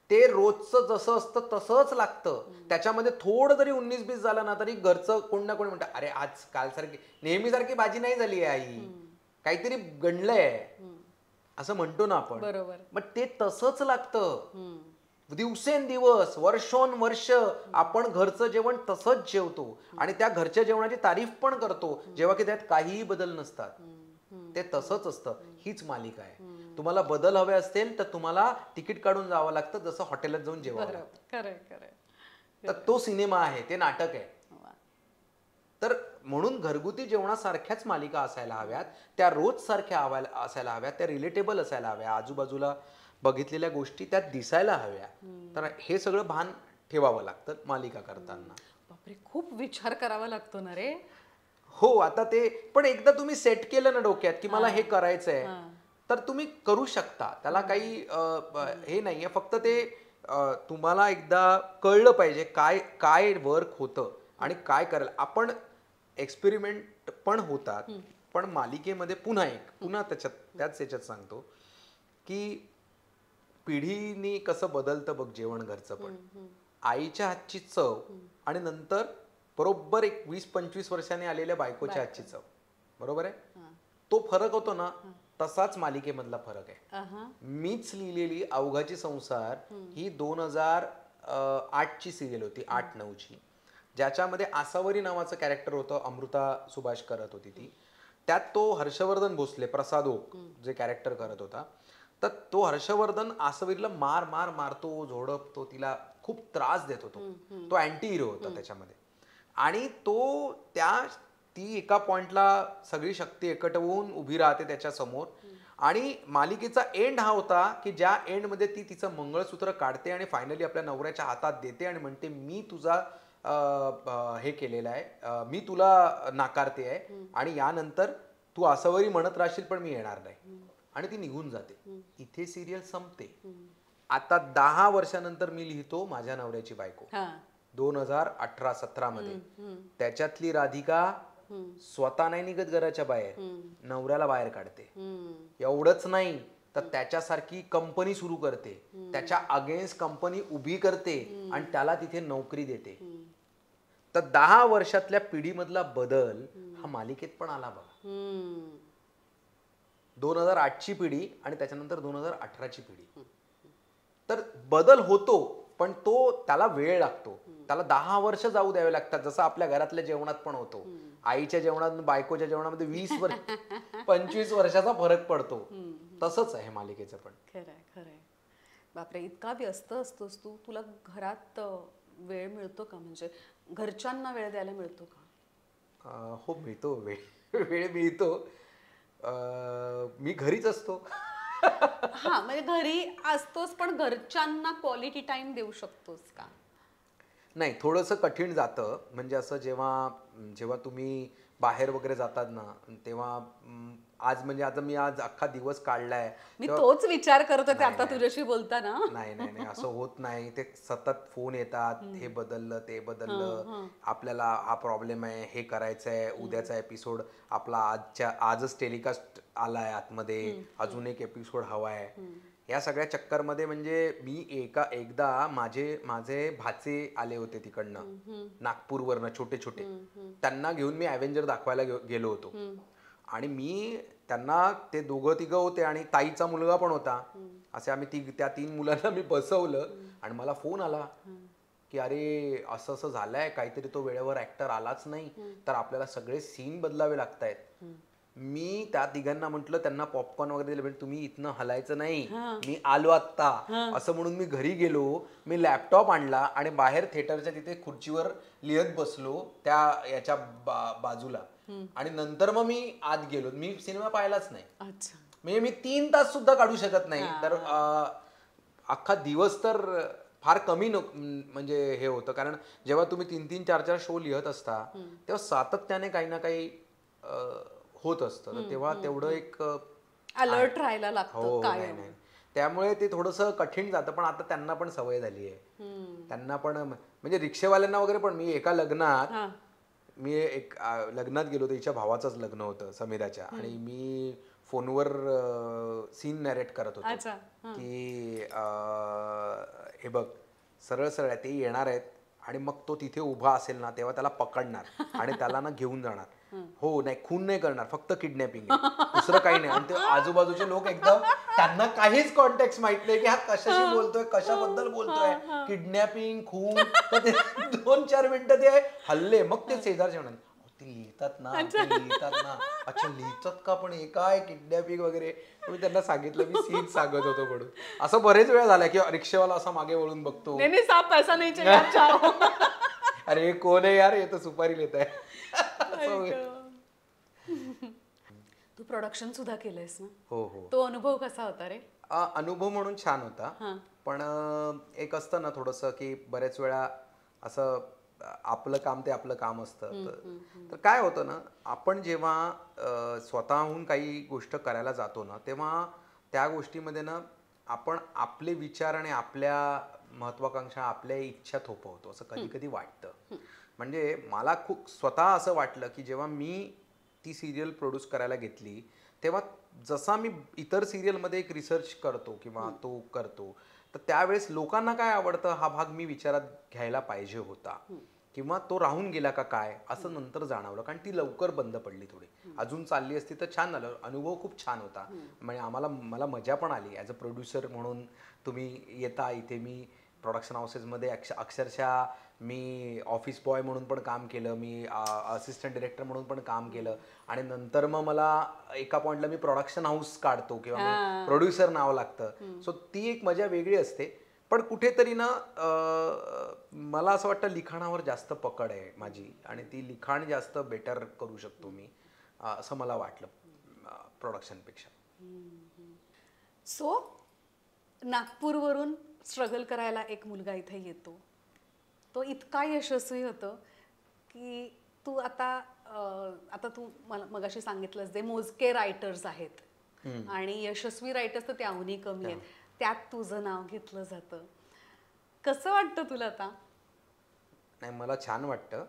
ते रोजचं जसं असतं तसंच लागतं. त्याच्यामध्ये थोडं जरी 19-20 झालं ना तरी घरचं कोण ना कोणी म्हणतं, अरे आज कालसारखी नेहमीसारखी भाजी नाही झाली आहे आई, काहीतरी गणलंय असं म्हणतो ना आपण. बरोबर. मग ते तसंच लागतं. दिवसेंदिवस वर्षोनवर्ष आपण घरचं जेवण तसंच जेवतो आणि त्या घरच्या जेवणाची तारीफ पण करतो जेव्हा की त्यात काहीही बदल नसतात. ते तसंच असतं. हीच मालिका आहे. तुम्हाला बदल हवे असतील तर तुम्हाला तिकीट काढून जावं लागतं, जसं हॉटेलात जाऊन जेवावं लागतं. तर तो सिनेमा आहे, ते नाटक आहे. तर म्हणून घरगुती जेवणासारख्याच मालिका असायला हव्यात, त्या रोज सारख्या असायला हव्यात, त्या रिलेटेबल असायला हव्या, आजूबाजूला बघितलेल्या गोष्टी त्यात दिसायला हव्या. तर हे सगळं भान ठेवावं लागतं मालिका करताना. बापरे, खूप विचार करावा लागतो ना रे. हो. आता ते पण एकदा तुम्ही सेट केलं ना डोक्यात की मला हे करायचंय तर तुम्ही करू शकता. त्याला काही हे नाहीये. फक्त ते तुम्हाला एकदा कळलं पाहिजे काय काय वर्क होतं आणि काय करायला. आपण एक्सपेरिमेंट पण होतात, पण मालिकेमध्ये पुन्हा त्याच याच्यात सांगतो की पिढीनी कसं बदलतं बघ जेवण घरचं पण. आईच्या हातची चव आणि नंतर बरोबर एक 20-25 वर्षांनी आलेल्या बायकोच्या हातची चव. बरोबर आहे. तो फरक होतो ना, तसाच मालिकेमधला फरक आहे. मीच लिहिलेली अवघाची संसार ही 2008ची सिरियल होती, 8-9ची, ज्याच्यामध्ये आसावरी नावाचं कॅरेक्टर होतं. अमृता सुभाष करत होती ती. त्यात तो हर्षवर्धन भोसले, प्रसाद ओक जे कॅरेक्टर करत होता, तर तो हर्षवर्धन आसावरीला मारतो, झोडपतो, तिला खूप त्रास देत होतो. तो अँटी हिरो होता त्याच्यामध्ये. आणि ती एका पॉइंटला सगळी शक्ती एकवटून उभी राहते त्याच्या समोर. आणि मालिकेचा एंड हा होता की ज्या एंडमध्ये ती तिचं मंगळसूत्र काढते आणि फायनली आपल्या नवऱ्याच्या हातात देते आणि म्हणते, मी तुझा हे केलेलं आहे, मी तुला नाकारते आहे आणि यानंतर तू आसावरी म्हणत राहशील पण मी येणार नाही. आणि ती निघून जाते. इथे सिरियल संपते. आता 10 वर्षानंतर मी लिहितो माझ्या नवऱ्याची बायको 2018-17 मध्ये. त्याच्यातली राधिका स्वतः नाही निघत घराच्या बाहेर, नवऱ्याला बाहेर काढते. एवढंच नाही तर त्याच्यासारखी कंपनी सुरू करते, त्याच्या अगेन्स्ट कंपनी उभी करते आणि त्याला तिथे नोकरी देते. तर 10 वर्षातल्या पिढीमधला बदल हा मालिकेत पण आला बघा. 2008ची पिढी आणि त्याच्यानंतर 2018ची पिढी. तर बदल होतो पण त्याला वेळ लागतो. त्याला 10 वर्ष जाऊ द्यावे लागतात. जसं आपल्या घरातल्या जेवणात पण होतो. आईच्या जेवणात बायकोच्या जेवणामध्ये 20 वर्ष 25 वर्षाचा फरक पडतो. तसंच आहे मालिकेचं पण. खरंय. बापरे, इतका व्यस्त असतोस तू. तुला घरात वेळ मिळतो का? म्हणजे घरच्यांना वेळ द्यायला मिळतो का? हो, मिळतो. वेळ मिळतो. मी घरीच असतो. हा, म्हणजे घरी असतोस पण घरच्यांना क्वालिटी टाइम देऊ शकतोस का? नाही, थोडंसं कठीण जातं. म्हणजे असं जेव्हा तुम्ही बाहेर वगैरे जातात ना, तेव्हा आता मी अख्खा दिवस काढलाय. मी तोच विचार करत होते आता तुझ्याशी बोलताना. नाही असं होत नाही. ते सतत फोन येतात, हे बदललं ते बदललं, आपल्याला हा प्रॉब्लेम आहे, हे करायचंय, उद्याचा एपिसोड आपला आजच टेलिकास्ट आलाय आतमध्ये, अजून एक एपिसोड हवाय. या सगळ्या चक्करमध्ये म्हणजे मी एकदा माझे भाचे आले होते तिकडनं नागपूरवरनं, छोटे छोटे. त्यांना घेऊन मी ॲव्हेंजर दाखवायला गेलो होतो आणि मी त्यांना, ते दोघं तिघं होते आणि ताईचा मुलगा पण होता, असे आम्ही त्या 3 मुलांना मी बसवलं आणि मला फोन आला की अरे असं असं झालंय, काहीतरी तो वेळेवर ऍक्टर आलाच नाही तर आपल्याला सगळे सीन बदलावे लागतायत. मी त्या तिघांना म्हटलं, त्यांना पॉपकॉर्न वगैरे दिले, म्हणजे तुम्ही इथनं हलायचं नाही, मी आलो आत्ता असं म्हणून मी घरी गेलो. मी लॅपटॉप आणला आणि बाहेर थिएटरच्या तिथे खुर्चीवर लिहत बसलो त्या याच्या बाजूला, आणि नंतर मग मी आत गेलो. मी सिनेमा पाहिलाच नाही. म्हणजे मी 3 तास सुद्धा काढू शकत नाही. तर अख्खा दिवस तर फार कमी म्हणजे हे होतं, कारण जेव्हा तुम्ही 3-3, 4-4 शो लिहत असता तेव्हा सातत्याने काही ना काही होत असतं, तर तेव्हा तेवढं एक अलर्ट राहायला लागतं कायम. नाही, त्यामुळे ते थोडंसं कठीण जातं. पण आता त्यांना पण सवय झाली आहे. त्यांना पण म्हणजे रिक्षेवाल्यांना वगैरे पण, मी एका लग्नात, मी एक लग्नात गेलो होतो, तिच्या भावाचंच लग्न होतं समीराच्या, आणि मी फोनवर सीन नॅरेट करत होतो की हे बघ, सरळ सरळ ते येणार आहेत आणि मग तो तिथे उभा असेल ना तेव्हा त्याला पकडणार आणि त्याला ना घेऊन जाणार. हो, नाही, खून नाही करणार, फक्त किडनॅपिंग, दुसरं काही नाही. आणि ते आजूबाजूचे लोक एकदम, त्यांना काहीच कॉन्टेक्स्ट माहित नाही की हा कशाशी बोलतोय, कशाबद्दल बोलतोय, किडनॅपिंग, खून. तर ते 2-4 मिनिटं ते हल्ले. मग ते शेजारचे म्हणाले, ते लिहितात ना, ते लिहितात ना, अच्छा लिहितात का, पण हे काय किडनॅपिंग वगैरे. मी त्यांना सांगितलं मी सीन सांगत होतो म्हणून. असं बरेच वेळा झालाय की रिक्षावाला असा मागे वळून बघतो, नाही साहब पैसा नाही चाहिए, जाओ. अरे कोण आहे यार, हे तर सुपारी लिहित आहे. तू प्रोडक्शन सुद्धा केलंयस ना? हो हो. तो अनुभव कसा होता रे? अनुभव म्हणून छान होता, पण एक असतं ना थोडंसं की बऱ्याच वेळा असं आपलं काम ते आपलं काम असतं. तर काय होतं ना, आपण जेव्हा स्वतःहून काही गोष्ट करायला जातो ना, तेव्हा त्या गोष्टीमध्ये ना आपण आपले विचार आणि आपल्या महत्वाकांक्षा, आपल्या इच्छा थोपवतो, असं कधी कधी वाटतं. म्हणजे मला खूप स्वतः असं वाटलं की जेव्हा मी ती सिरियल प्रोड्यूस करायला घेतली, तेव्हा जसा मी इतर सिरियलमध्ये एक रिसर्च करतो किंवा तो करतो, तर त्यावेळेस लोकांना काय आवडतं हा भाग मी विचारात घ्यायला पाहिजे होता, किंवा तो राहून गेला का काय, असं नंतर जाणवलं. कारण ती लवकर बंद पडली थोडी. अजून चालली असती तर छान झालं. अनुभव खूप छान होता. म्हणजे मला मजा पण आली ॲज अ प्रोड्युसर म्हणून. तुम्ही येता इथे, मी प्रोडक्शन हाऊसेसमध्ये अक्षरशः मी ऑफिस बॉय म्हणून पण काम केलं, मी असिस्टंट डिरेक्टर म्हणून पण काम केलं, आणि नंतर मग मला एका पॉईंटला मी प्रोडक्शन हाऊस काढतो किंवा मी प्रोड्युसर नाव लागतं. सो ती एक मजा वेगळी असते. पण कुठेतरी ना मला असं वाटतं लिखाणावर जास्त पकड आहे माझी, आणि ती लिखाण जास्त बेटर करू शकतो मी, असं मला वाटलं प्रोडक्शनपेक्षा. सो नागपूरवरून स्ट्रगल करायला एक मुलगा इथे येतो, तो इतका यशस्वी होतो की तू आता तू मला मगाशी सांगितलंस जे मोजके रायटर्स आहेत आणि यशस्वी रायटर्स तर त्याहूनही कमी आहेत, त्यात तुझं नाव घेतलं जातं. कसं वाटतं तुला आता? नाही, मला छान वाटतं,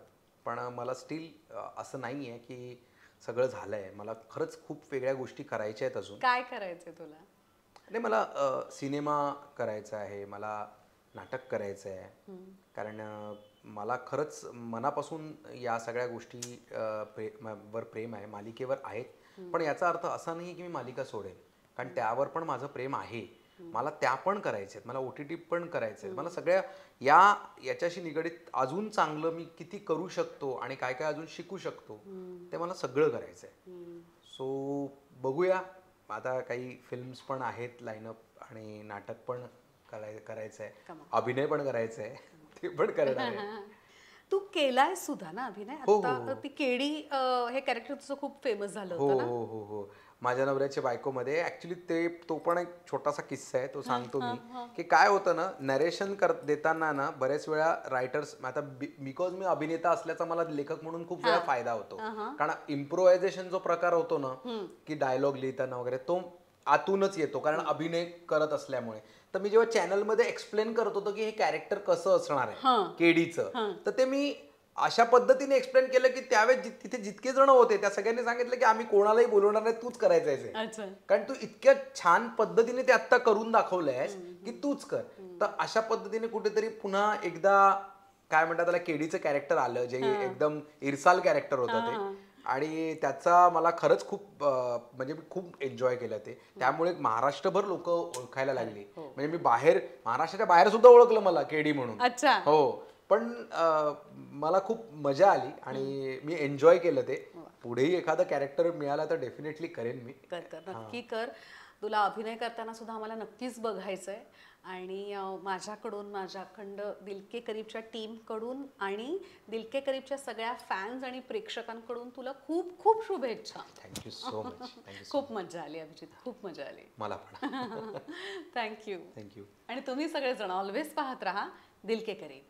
पण मला स्टील असं नाही आहे की सगळं झालं आहे. मला खरंच खूप वेगळ्या गोष्टी करायच्या आहेत अजून. काय करायचं तुला? नाही, मला सिनेमा करायचा आहे, मला नाटक करायचं आहे, कारण मला खरंच मनापासून या सगळ्या गोष्टी वर प्रेम आहे, मालिकेवर आहेत. पण याचा अर्थ असा नाही की मी मालिका सोडेल, कारण त्यावर पण माझं प्रेम आहे. मला त्या पण करायच्या आहेत, मला OTT पण करायचं आहे, मला सगळ्या याच्याशी निगडीत अजून चांगलं मी किती करू शकतो आणि काय काय अजून शिकू शकतो ते मला सगळं करायचं आहे. सो बघूया, आता काही फिल्म्स पण आहेत लाईनअप, आणि नाटक पण करायचं आहे, अभिनय पण करायचं आहे, ते पण करणार आहे. तू केलाय सुद्धा ना अभिनय? आता ती केडी हे कॅरेक्टर तुझं खूप फेमस झालं होतं ना? हो हो हो. माझ्या नवऱ्याच्या बायकोमध्ये ऍक्च्युली तो पण एक छोटासा किस्सा आहे, तो सांगतो मी. की काय होतं ना, नरेशन देताना ना बऱ्याच वेळा रायटर्स, आता बिकॉज मी अभिनेता असल्याचा मला लेखक म्हणून खूप वेळा फायदा होतो, कारण इम्प्रोव्हायझेशन जो प्रकार होतो ना, की डायलॉग लिहिताना वगैरे, तो आतूनच येतो, कारण अभिनय करत असल्यामुळे. तर मी जेव्हा चॅनलमध्ये एक्सप्लेन करत होतो की हे कॅरेक्टर कसं असणार आहे केडीचं, तर ते मी अशा पद्धतीने एक्सप्लेन केलं की त्यावेळेस तिथे जितके जण होते त्या सगळ्यांनी सांगितलं की आम्ही कोणालाही बोलवणार नाही, तूच करायचं आहे, कारण तू इतक्या छान पद्धतीने ते आत्ता करून दाखवलंयस की तूच कर. तर अशा पद्धतीने कुठेतरी पुन्हा एकदा काय म्हणतात त्याला, केडीचं कॅरेक्टर आलं, जे एकदम इरसाल कॅरेक्टर होतं ते, आणि त्याचा मला खरंच खूप म्हणजे मी खूप एन्जॉय केलं ते. त्यामुळे महाराष्ट्रभर लोक ओळखायला लागली. म्हणजे मी महाराष्ट्राच्या बाहेर सुद्धा ओळखलं मला केडी म्हणून. अच्छा. हो. पण मला खूप मजा आली आणि मी एन्जॉय केलं ते. पुढेही एखादं कॅरेक्टर मिळालं तर डेफिनेटली करेन मी. कर नक्की कर. तुला अभिनय करताना सुद्धा आम्हाला नक्कीच बघायचंय आणि माझ्याकडून, माझ्या अखंड दिल के करीबच्या टीमकडून आणि दिल के करीबच्या सगळ्या फॅन्स आणि प्रेक्षकांकडून तुला खूप खूप शुभेच्छा. Thank you so much. खूप मजा आली अभिजित, खूप मजा आली. मला पण. थँक्यू. थँक्यू. आणि तुम्ही सगळेजण ऑलवेज पाहत राहा दिल के करीब.